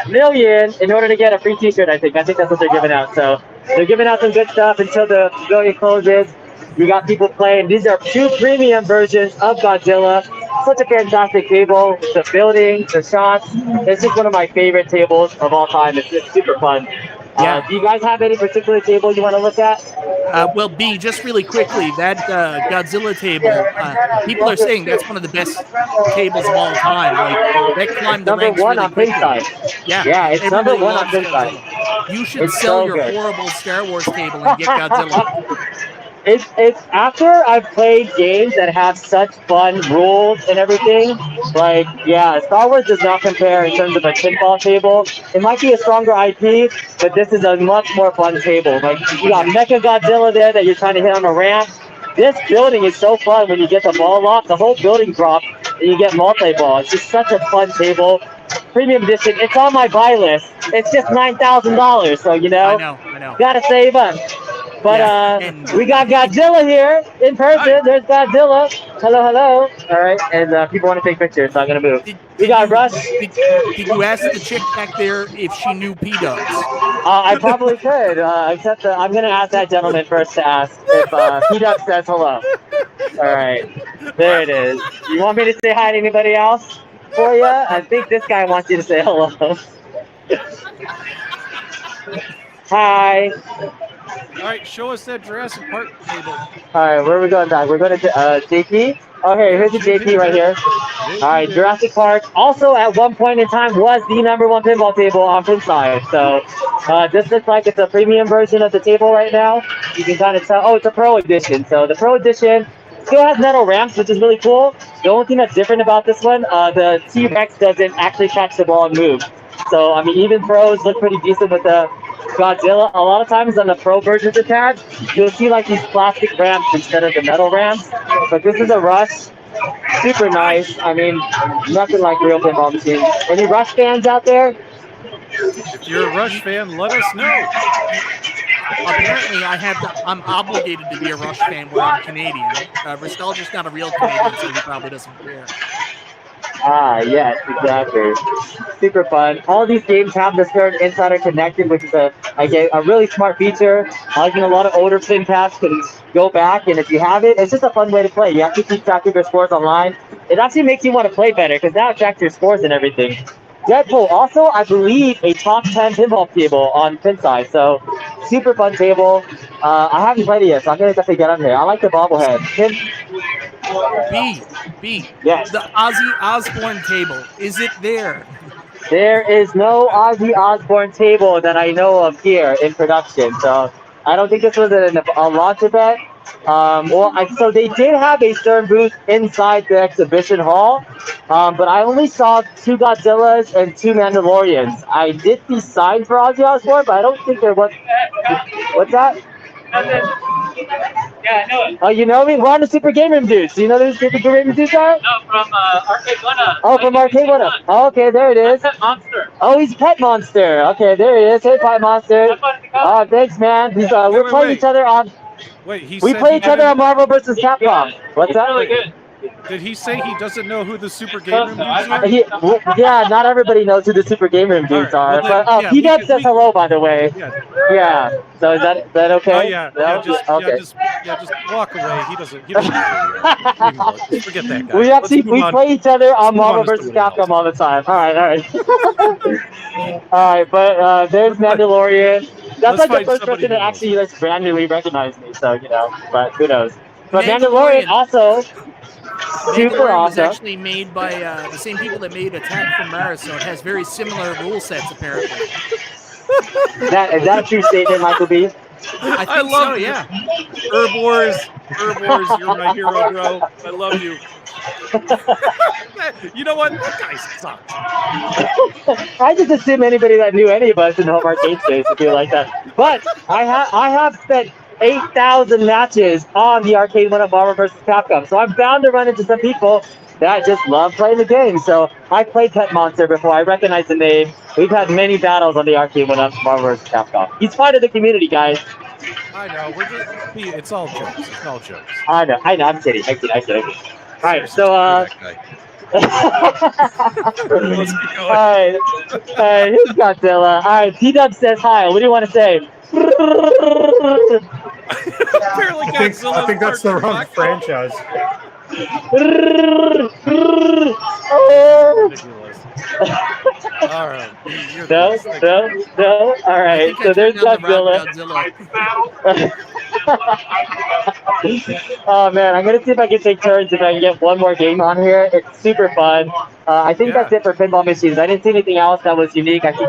million in order to get a free t-shirt, I think. I think that's what they're giving out. So they're giving out some good stuff until the pavilion closes. We got people playing. These are 2 premium versions of Godzilla. Such a fantastic table. The building, the shots. It's just one of my favorite tables of all time. It's just super fun. Do you guys have any particular table you want to look at? Well, B, just really quickly, that Godzilla table, people are saying that's one of the best tables of all time. Like, that climbed the ranks #1 really on Pinside. Yeah, it's Everybody #1 on loves Pinside. Godzilla. You should It's sell so your good. horrible Star Wars table and get Godzilla. It's after I've played games that have such fun rules and everything. Like, yeah, Star Wars does not compare in terms of a pinball table. It might be a stronger IP, but this is a much more fun table. Like, you got Mecha Godzilla there that you're trying to hit on a ramp. This building is so fun when you get the ball lock. The whole building drops and you get multi-ball. It's just such a fun table. Premium edition. It's on my buy list. It's just $9,000, so you know. I know. Gotta save up. But we got Godzilla here in person. There's Godzilla. Hello. All right, and people want to take pictures, so I'm gonna move. We got Rush. Did you ask the chick back there if she knew PDubs? I probably could, except I'm gonna ask that gentleman first to ask if PDubs says hello. All right, there it is. You want me to say hi to anybody else for you? I think this guy wants you to say hello. Hi. All right, show us that Jurassic Park table. All right, where are we going back? We're going to JP. Okay, here's the JP right here. All right, Jurassic Park also at one point in time was the #1 pinball table on Pinside. So this looks like it's a premium version of the table right now. You can kind of tell. Oh, it's a Pro Edition. So the Pro Edition still has metal ramps, which is really cool. The only thing that's different about this one, the T-Rex doesn't actually catch the ball and move. So I mean, even pros look pretty decent with the Godzilla. A lot of times on the Pro versions attached, you'll see like these plastic ramps instead of the metal ramps. But this is a Rush. Super nice. I mean, nothing like real pinball machines. Any Rush fans out there? If you're a Rush fan, let us know. Apparently, I'm obligated to be a Rush fan where I'm Canadian. Restalgia's not a real Canadian, so he probably doesn't care. Ah, yes, exactly. Super fun. All these games have the Stern Insider connected, which is a really smart feature. I think a lot of older pincasts can go back, and if you have it, it's just a fun way to play. You have to keep track of your scores online. It actually makes you want to play better, because now it tracks your scores and everything. Deadpool, also, I believe, a top 10 pinball table on Pinside, so super fun table. I haven't played it yet, so I'm going to definitely get on here. I like the bobblehead. B. Yes. The Ozzy Osbourne table. Is it there? There is no Ozzy Osbourne table that I know of here in production. So I don't think this was a launch event. So they did have a Stern booth inside the exhibition hall, but I only saw 2 Godzillas and 2 Mandalorians. I did see signs for Ozzy Osbourne, but I don't think there was. What's that? Yeah, I know it. Oh, you know me? We're on the Super GameRoom Dudes. Do you know who the Super GameRoom Dudes are? No, from Arcade1Up. Oh, from Arcade1Up. Oh, okay, there it is. Pet Monster. Oh, he's Pet Monster. Okay, there he is. Hey, Pet Monster. Oh, thanks, man. We're playing each other on. Wait, we play each other on Marvel vs. Capcom. What's that? Really good. Did he say he doesn't know who the Super GameRoom Dudes are? Yeah, not everybody knows who the Super GameRoom Dudes are. Well, but PDubs says hello, by the way. Yeah. So is that okay? Oh yeah. No? Just walk away. He doesn't. Just forget that guy. We play each other on Marvel vs. Capcom all the time. All right. All right, but there's Mandalorian. That's like the first person that actually randomly recognized me. So but who knows? But Mandalorian also. Super awesome. Was actually made by the same people that made Attack from Mars, so it has very similar rule sets apparently. Is that a true statement, Michael B? I love so, yeah. Herb Wars, you're my hero, bro. I love you. You know what? That guy sucks. I just assume anybody that knew any of us in the home arcade space would be like that. But I have spent 8,000 matches on the Arcade1Up Marvel vs. Capcom. So I'm bound to run into some people that just love playing the game. So I played Pet Monster before. I recognize the name. We've had many battles on the Arcade1Up Marvel vs. Capcom. He's part of the community, guys. I know. It's all jokes. It's all jokes. I know. I'm kidding. All right. So All right. Here's Godzilla. All right. PDubs says hi. What do you want to say? I think that's the wrong franchise. All right. No. All right. So there's Godzilla. Oh man, I'm gonna see if I can take turns if I can get one more game on here. It's super fun. I think that's it for pinball machines. I didn't see anything else that was unique. I see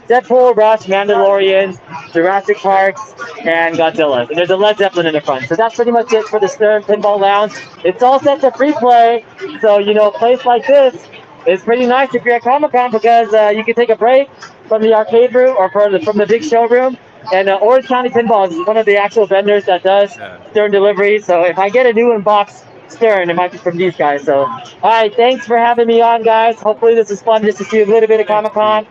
Deadpool, Rush, Mandalorians, Jurassic Parks, and Godzilla. And there's a Led Zeppelin in the front. So that's pretty much it for the Stern Pinball Lounge. It's all set to free play. So, a place like this is pretty nice if you're at Comic-Con because you can take a break from the arcade room or from the big showroom. And Orange County Pinball is one of the actual vendors that does Stern delivery. So if I get a new in-box Stern, it might be from these guys. So, all right, thanks for having me on, guys. Hopefully this is fun just to see a little bit of Comic-Con.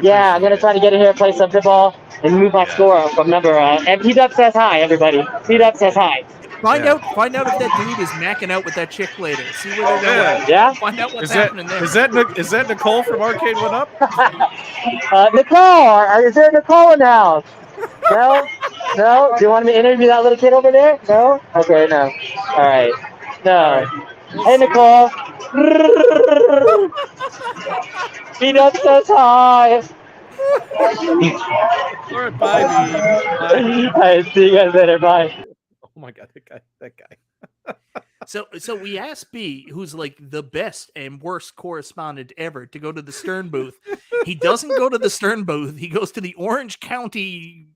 Yeah, I'm going to try to get in here and play some pinball and move my score from number. And PDubs says hi, everybody. PDubs says hi. Find out if that dude is macking out with that chick later. See where they're going. Yeah? Find out what's happening there. Is that Nicole from Arcade1Up? Nicole, is there a Nicole in the house? No? Do you want me to interview that little kid over there? No? Okay, no. All right. No. Hey, Nicole. PDubs says hi. All right, bye, B. Bye. All right, see you guys later. Bye. Oh my god, that guy. So we asked B, who's like the best and worst correspondent ever, to go to the Stern booth. He doesn't go to the Stern booth. He goes to the Orange County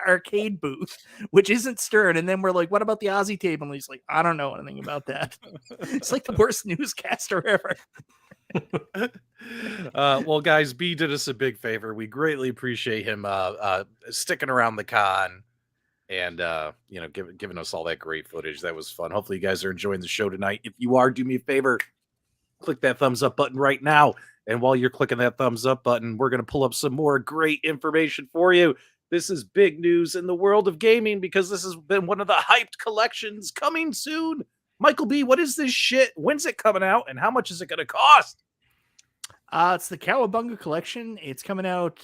arcade booth, which isn't Stern. And then we're like, what about the Aussie table? And he's like, I don't know anything about that. It's like the worst newscaster ever. Well, guys, B did us a big favor. We greatly appreciate him sticking around the con and giving us all that great footage. That was fun. Hopefully you guys are enjoying the show tonight. If you are, do me a favor, click that thumbs up button right now. And while you're clicking that thumbs up button, we're going to pull up some more great information for you. This is big news in the world of gaming because this has been one of the hyped collections coming soon. Michael B, what is this shit? When's it coming out and how much is it going to cost? It's the Cowabunga collection. It's coming out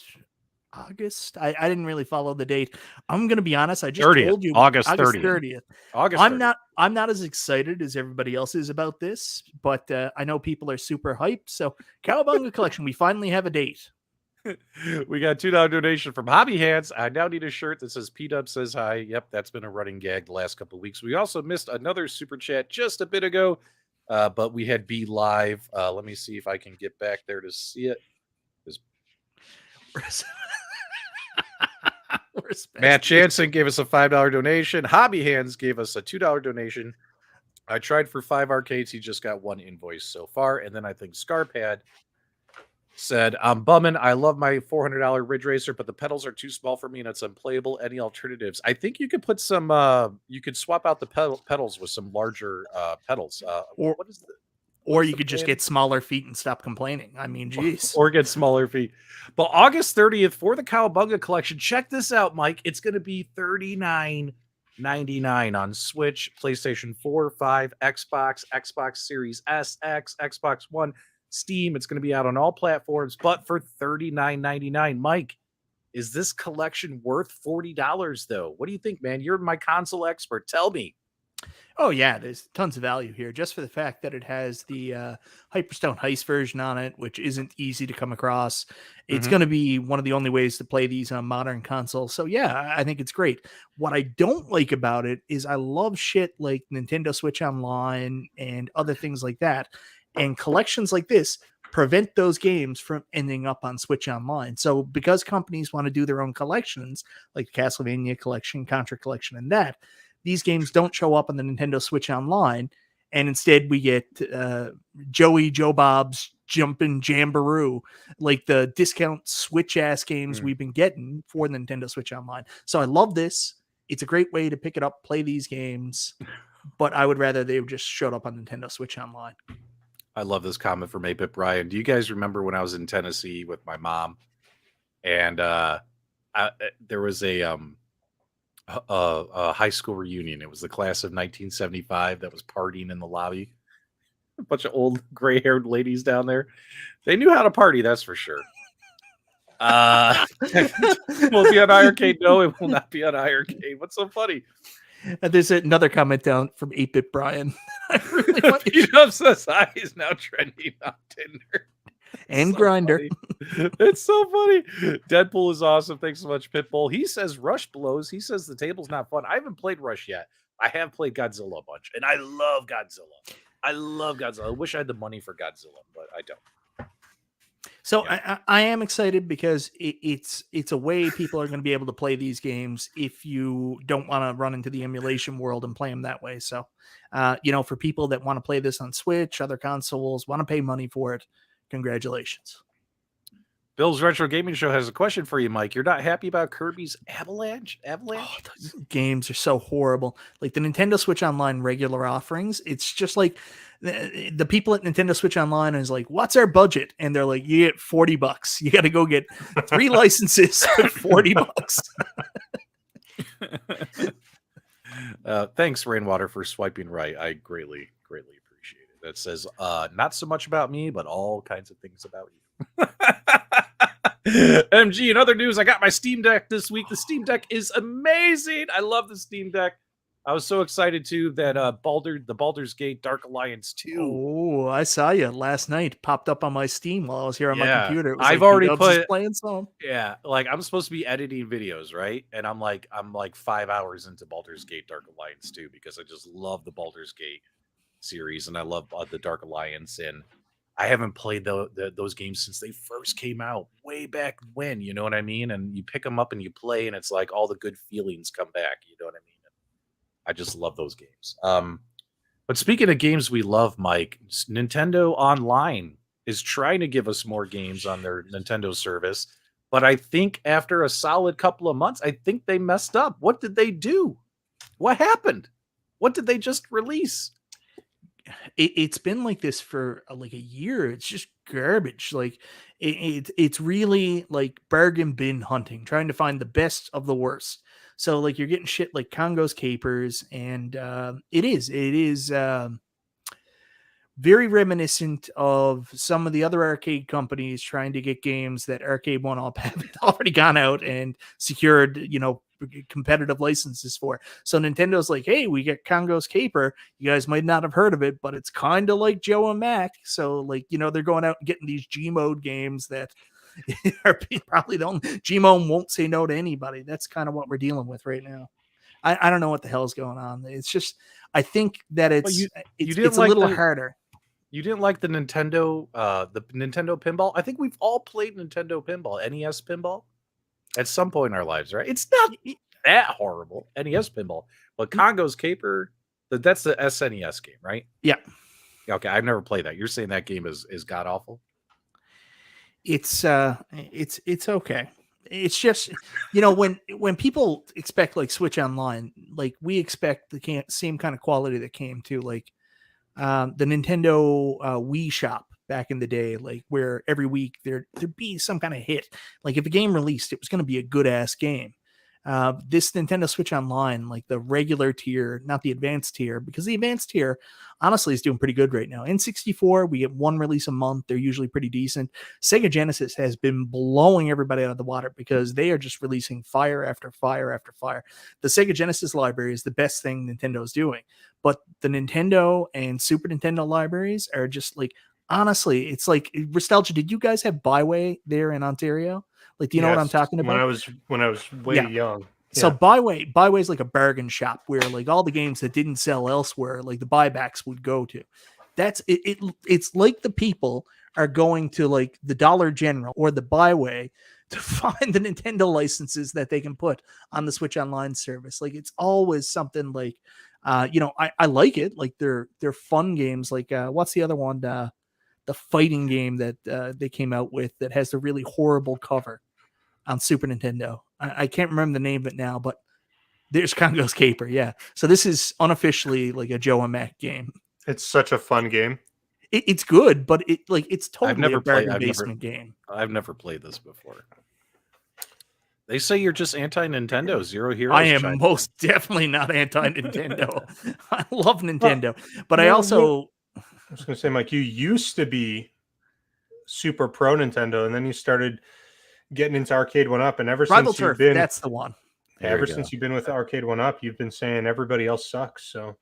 August. I didn't really follow the date. I'm going to be honest. I just 30th, told you August 30th. I'm not as excited as everybody else is about this, but I know people are super hyped. So Cowabunga collection, we finally have a date. We got a $2 donation from Hobby Hands. I now need a shirt that says PDubs says hi. Yep, that's been a running gag the last couple of weeks. We also missed another super chat just a bit ago, but we had B live. Let me see if I can get back there to see it. Matt Jansen gave us a $5 donation. Hobby Hands gave us a $2 donation. I tried for 5 arcades. He just got 1 invoice so far. And then I think Scarpad said, I'm bumming. I love my $400 Ridge Racer, but the pedals are too small for me and it's unplayable. Any alternatives? I think you could put some, you could swap out the pedals with some larger pedals. Or you could just get smaller feet and stop complaining. I mean, geez. Or get smaller feet. But August 30th for the Cowabunga collection, check this out, Mike. It's going to be $39.99 on Switch, PlayStation 4, 5, Xbox, Xbox Series S, X, Xbox One, Steam. It's going to be out on all platforms, but for $39.99. Mike, is this collection worth $40 though? What do you think, man? You're my console expert. Tell me. Oh yeah, there's tons of value here just for the fact that it has the Hyperstone Heist version on it, which isn't easy to come across. It's going to be one of the only ways to play these on modern consoles. So yeah, I think it's great. What I don't like about it is I love shit like Nintendo Switch Online and other things like that. And collections like this prevent those games from ending up on Switch Online. So because companies want to do their own collections, like Castlevania collection, Contra collection, and that, these games don't show up on the Nintendo Switch Online, and instead we get Joe Bob's Jumpin' Jamboree, like the discount Switch-ass games we've been getting for the Nintendo Switch Online. So I love this. It's a great way to pick it up, play these games, but I would rather they just showed up on Nintendo Switch Online. I love this comment from 8-Bit Brian. Do you guys remember when I was in Tennessee with my mom, and there was a high school reunion? It was the class of 1975 that was partying in the lobby. A bunch of old gray-haired ladies down there. They knew how to party, that's for sure. Will it be on iArcade? No, it will not be on iArcade. What's so funny? There's another comment down from 8-Bit Brian. I really want PDubs says hi is now trending on Tinder. And so Grindr. It's so funny. Deadpool is awesome. Thanks so much, Pitbull. He says Rush blows. He says the table's not fun. I haven't played Rush yet. I have played Godzilla a bunch, and I love Godzilla. I wish I had the money for Godzilla, but I don't. So yeah. I am excited because it's a way people are going to be able to play these games if you don't want to run into the emulation world and play them that way. So, for people that want to play this on Switch, other consoles, want to pay money for it, congratulations. Bill's Retro Gaming Show has a question for you, Mike. You're not happy about Kirby's Avalanche? Oh, those games are so horrible. Like the Nintendo Switch Online regular offerings, it's just like the people at Nintendo Switch Online is like, what's our budget? And they're like, you get $40. You got to go get 3 licenses for $40. Thanks, Rainwater, for swiping right. I greatly appreciate it. That says, not so much about me, but all kinds of things about you. MG, in other news, I got my Steam Deck this week. The Steam Deck is amazing. I love the Steam Deck. I was so excited too that the Baldur's Gate Dark Alliance 2. Oh, I saw you last night. Popped up on my Steam while I was here on my computer. It was I've like already PDubs is playing some. Yeah, like I'm supposed to be editing videos, right? And I'm like 5 hours into Baldur's Gate Dark Alliance 2 because I just love the Baldur's Gate series and I love the Dark Alliance, and I haven't played those games since they first came out way back when, you know what I mean? And you pick them up and you play and it's like all the good feelings come back, you know what I mean? I just love those games. But speaking of games we love, Mike, Nintendo Online is trying to give us more games on their Nintendo service. But I think after a solid couple of months, I think they messed up. What did they do? What happened? What did they just release? It's been like this for like a year. It's just garbage. Like it's really like bargain bin hunting, trying to find the best of the worst. So like you're getting shit like Congo's Capers, and it is very reminiscent of some of the other arcade companies trying to get games that Arcade1Up haven't already gone out and secured, competitive licenses for. So Nintendo's like, hey, we get Congo's Caper. You guys might not have heard of it, but it's kind of like Joe and Mac. So like, they're going out and getting these Gmode games that are probably the only Gmode won't say no to anybody. That's kind of what we're dealing with right now. I don't know what the hell is going on. It's just, I think that it's a little harder. You didn't like the Nintendo pinball? I think we've all played Nintendo pinball, NES pinball, at some point in our lives, right? It's not that horrible, NES pinball. But Congo's Caper, that's the SNES game, right? Yeah. Okay, I've never played that. You're saying that game is god awful? It's okay. It's just, when people expect like Switch Online, like we expect the same kind of quality that came to like the Nintendo Wii shop back in the day, like where every week there'd be some kind of hit. Like if a game released, it was going to be a good ass game. This Nintendo Switch Online, like the regular tier, not the advanced tier, because the advanced tier honestly is doing pretty good right now. N64, we get one release a month. They're usually pretty decent. Sega Genesis has been blowing everybody out of the water because they are just releasing fire after fire after fire. The Sega Genesis library is the best thing Nintendo's doing, but the Nintendo and Super Nintendo libraries are just like, honestly, it's like Restalgia. Did you guys have Byway there in Ontario? Like, do you know what I'm talking about? When I was way young. So Byway is like a bargain shop where like all the games that didn't sell elsewhere, like the buybacks would go to. That's it. It's like the people are going to like the Dollar General or the Byway to find the Nintendo licenses that they can put on the Switch Online service. Like it's always something like, I like it. Like they're fun games. Like what's the other one? The fighting game that they came out with that has the really horrible cover on Super Nintendo. I can't remember the name of it now, but there's Congo's Caper. Yeah. So this is unofficially like a Joe and Mac game. It's such a fun game. It's good, but it's totally a bargain basement game. I've never played this before. They say you're just anti-Nintendo, Zero Heroes. I am most definitely not anti-Nintendo. I love Nintendo, but I also... I was going to say, Mike, you used to be super pro Nintendo, and then you started getting into Arcade1Up, and ever since you've been, that's the one. Ever since you've been with Arcade1Up, you've been saying everybody else sucks. So,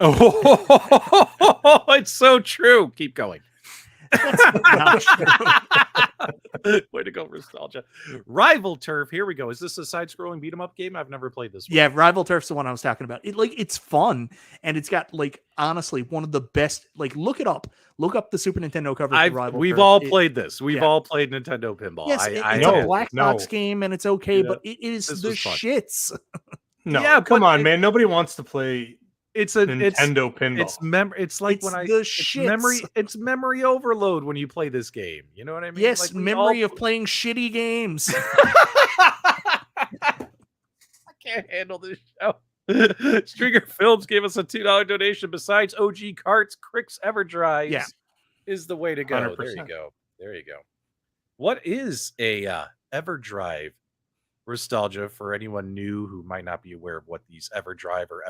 it's so true. Keep going. Way to go, Restalgia. Rival Turf. Here we go. Is this a side-scrolling beat 'em up game? I've never played this one. Yeah, Rival Turf's the one I was talking about. It's fun, and it's got like honestly one of the best. Like, look it up. Look up the Super Nintendo cover. We've all played this. We've all played Nintendo Pinball. Yes, it's a black box game, and it's okay, but it is the shits. No, yeah, come on, man. Nobody wants to play. It's a Nintendo pinball. It's like it's memory overload when you play this game. You know what I mean? Yes, like memory of playing shitty games. I can't handle this show. Stringer Films gave us a $2 donation. Besides OG Carts, Crix EverDrives is the way to go. 100%. There you go. What is a EverDrive? Restalgia, for anyone new who might not be aware of what these EverDrive or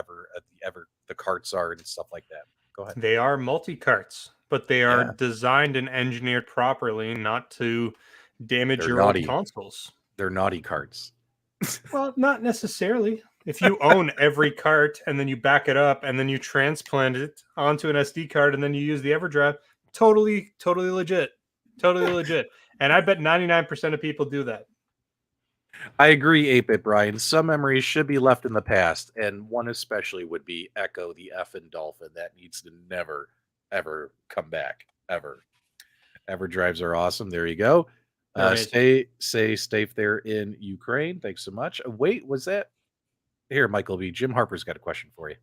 the carts are and stuff like that. Go ahead. They are multi-carts, but they are designed and engineered properly not to damage your old consoles. They're naughty carts. Well, not necessarily. If you own every cart and then you back it up and then you transplant it onto an SD card and then you use the EverDrive, totally legit. Totally legit. And I bet 99% of people do that. I agree, 8-Bit Brian. Some memories should be left in the past, and one especially would be Echo the effing dolphin. That needs to never, ever come back. Ever. EverDrives are awesome. There you go. Stay safe there in Ukraine. Thanks so much. Wait, was that... Here, Michael B. Jim Harper's got a question for you.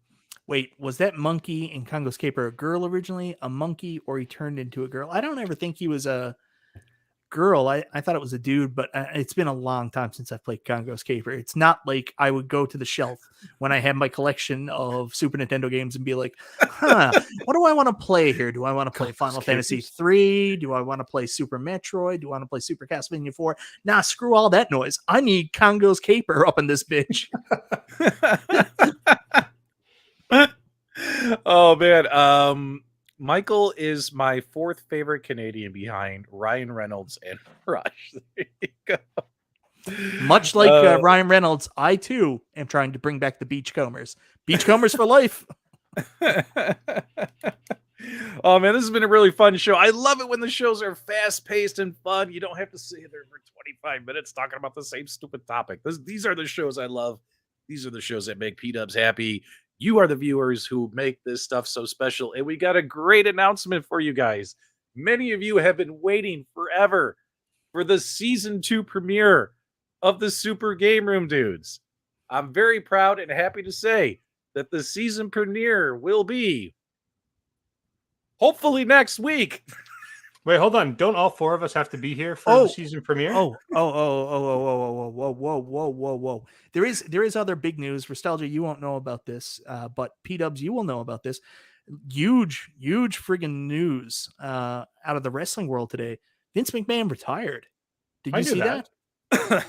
Wait, was that monkey in Congo's Caper a girl originally, a monkey, or he turned into a girl? I don't ever think he was a girl. I thought it was a dude, but it's been a long time since I've played Congo's Caper. It's not like I would go to the shelf when I have my collection of Super Nintendo games and be like, what do I want to play here? Do I want to play Final Fantasy 3? Do I want to play Super Metroid? Do I want to play Super Castlevania 4? Nah, screw all that noise. I need Congo's Caper up in this bitch. Oh, man. Michael is my fourth favorite Canadian behind Ryan Reynolds and Rush. There you go. Much like Ryan Reynolds, I too am trying to bring back the Beachcombers. Beachcombers for life. Oh man, this has been a really fun show. I love it when the shows are fast paced and fun. You don't have to sit there for 25 minutes talking about the same stupid topic. These are the shows I love. These are the shows that make P-Dubs happy. You are the viewers who make this stuff so special. And we got a great announcement for you guys. Many of you have been waiting forever for the season 2 premiere of the Super GameRoom Dudes. I'm very proud and happy to say that the season premiere will be hopefully next week. Wait, hold on. Don't all 4 of us have to be here for the season premiere? Whoa. There is other big news. Restalgia, you won't know about this, but P-Dubs, you will know about this. Huge friggin' news out of the wrestling world today. Vince McMahon retired. Did you see that?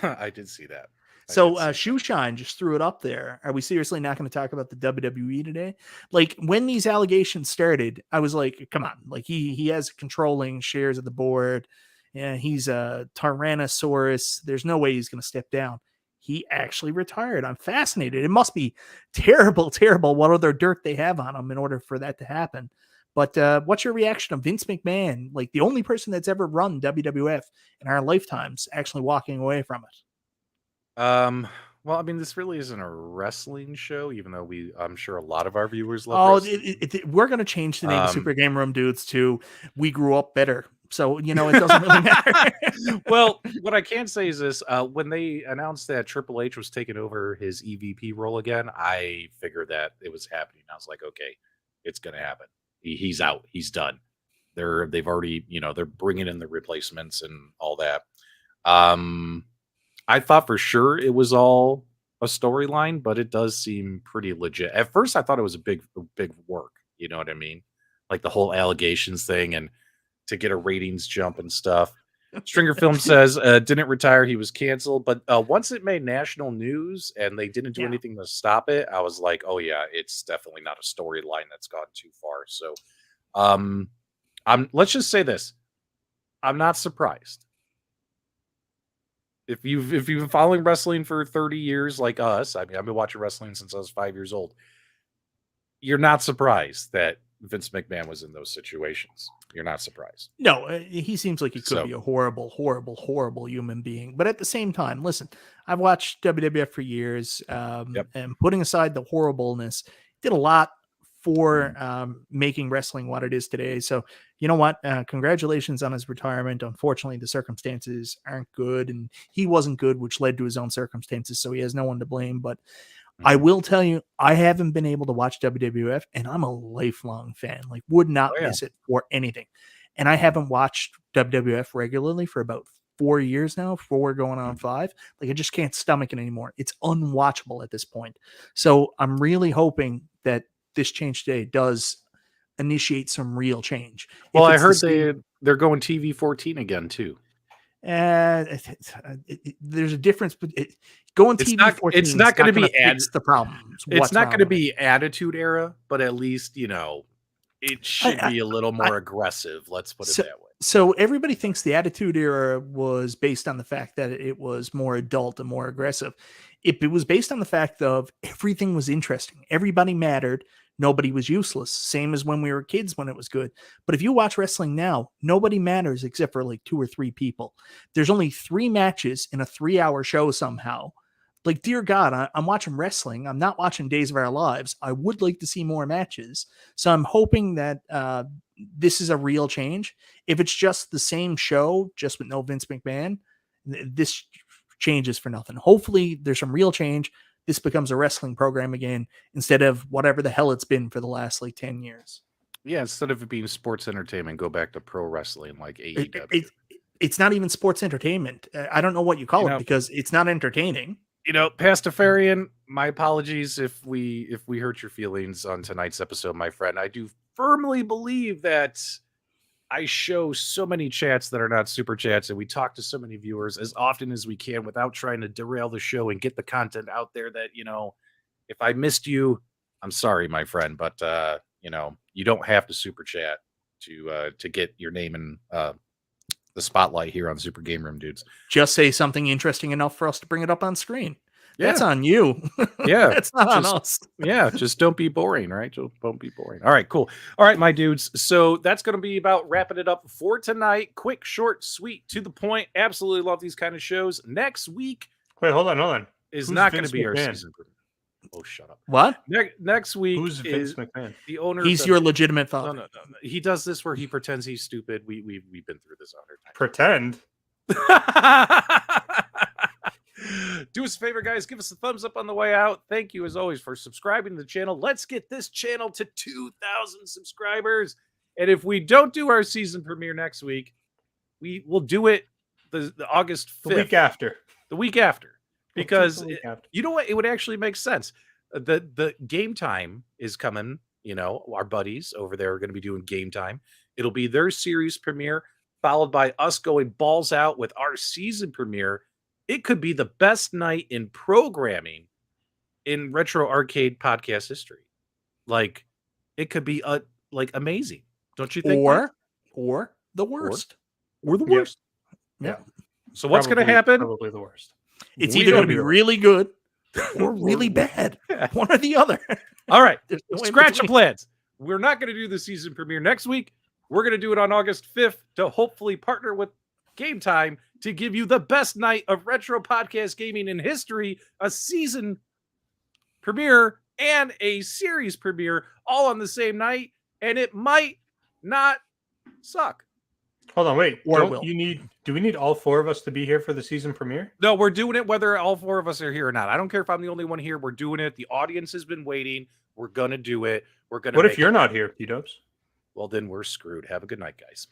I did see that. So Shoeshine just threw it up there. Are we seriously not going to talk about the WWE today? Like when these allegations started, I was like, come on, like he has controlling shares of the board. Yeah, he's a Tyrannosaurus. There's no way he's going to step down. He actually retired. I'm fascinated. It must be terrible what other dirt they have on him in order for that to happen. But what's your reaction of Vince McMahon, like the only person that's ever run WWF in our lifetimes, actually walking away from it? Well, I mean, this really isn't a wrestling show, even though I'm sure a lot of our viewers love wrestling. We're going to change the name of Super GameRoom Dudes to We Grew Up Better. So, it doesn't really matter. Well, what I can say is this, when they announced that Triple H was taking over his EVP role again, I figured that it was happening. I was like, okay, it's going to happen. He's out. He's done. They've already, they're bringing in the replacements and all that. I thought for sure it was all a storyline, but it does seem pretty legit. At first, I thought it was a big work. You know what I mean? Like the whole allegations thing and to get a ratings jump and stuff. Stringer Film says didn't retire. He was canceled. But once it made national news and they didn't do anything to stop it, I was like, oh, yeah, it's definitely not a storyline that's gone too far. So let's just say this. I'm not surprised. If you've been following wrestling for 30 years like us, I mean, I've been watching wrestling since I was 5 years old. You're not surprised that Vince McMahon was in those situations. You're not surprised. No, he seems like he could be a horrible human being. But at the same time, listen, I've watched WWF for years, and putting aside the horribleness, did a lot for making wrestling what it is today. So, you know what? Congratulations on his retirement. Unfortunately, the circumstances aren't good, and he wasn't good, which led to his own circumstances. So he has no one to blame. But I will tell you, I haven't been able to watch WWF, and I'm a lifelong fan. Like, would not miss it for anything. And I haven't watched WWF regularly for about 4 years now, 4 going on 5. Like, I just can't stomach it anymore. It's unwatchable at this point. So I'm really hoping that this change today does initiate some real change. Well, I heard they're going TV 14 again too. There's a difference, but going TV 14. It's not going to be the problems. It's not going to be Attitude Era, but at least it should be a little more aggressive. Let's put it that way. So everybody thinks the Attitude Era was based on the fact that it was more adult and more aggressive. It was based on the fact of everything was interesting. Everybody mattered. Nobody was useless. Same as when we were kids when it was good. But if you watch wrestling now, nobody matters except for like 2 or 3 people. There's only 3 matches in a 3-hour show somehow. Like, dear God, I'm watching wrestling. I'm not watching Days of Our Lives. I would like to see more matches. So I'm hoping that this is a real change. If it's just the same show, just with no Vince McMahon, this changes for nothing. Hopefully there's some real change. This becomes a wrestling program again, instead of whatever the hell it's been for the last like 10 years. Yeah, instead of it being sports entertainment, go back to pro wrestling like AEW. It's not even sports entertainment. I don't know what you call it because it's not entertaining. Pastafarian, my apologies if we hurt your feelings on tonight's episode, my friend. I do firmly believe that I show so many chats that are not super chats, and we talk to so many viewers as often as we can without trying to derail the show and get the content out there that, if I missed you, I'm sorry, my friend, but you don't have to super chat to get your name in the spotlight here on Super GameRoom Dudes. Just say something interesting enough for us to bring it up on screen. Yeah. That's on you. Yeah. That's not on us. Yeah. Just don't be boring, right? Just don't be boring. All right, cool. All right, my dudes. So that's going to be about wrapping it up for tonight. Quick, short, sweet, to the point. Absolutely love these kind of shows. Next week. Wait, hold on. Is Who's not going to Vince be our McMahon? season. Oh, shut up. What? Next week Who's Vince is McMahon? the owner. He's your legitimate father. No. He does this where he pretends he's stupid. We've been through this 100 times. Pretend. Do us a favor, guys. Give us a thumbs up on the way out. Thank you, as always, for subscribing to the channel. Let's get this channel to 2,000 subscribers. And if we don't do our season premiere next week, we will do it the August 5th. The week after. The week after. Because The week after. you know what? It would actually make sense. The Game Time is coming. Our buddies over there are going to be doing Game Time. It'll be their series premiere, followed by us going balls out with our season premiere. It could be the best night in programming in retro arcade podcast history. Like, it could be amazing. Don't you think? Or the worst. Or the worst. Yeah. So what's going to happen? Probably the worst. It's either going to be really good or really bad. One or the other. All right. There's no in Scratch the between. plans. We're not going to do the season premiere next week. We're going to do it on August 5th to hopefully partner with Game Time to give you the best night of retro podcast gaming in history, a season premiere and a series premiere all on the same night, and it might not suck. Hold on, wait. Or Do will. we need all 4 of us to be here for the season premiere? No, we're doing it whether all 4 of us are here or not. I don't care if I'm the only one here. We're doing it. The audience has been waiting. We're going to do it. We're going to. What if you're not here, PDubs? Well, then we're screwed. Have a good night, guys.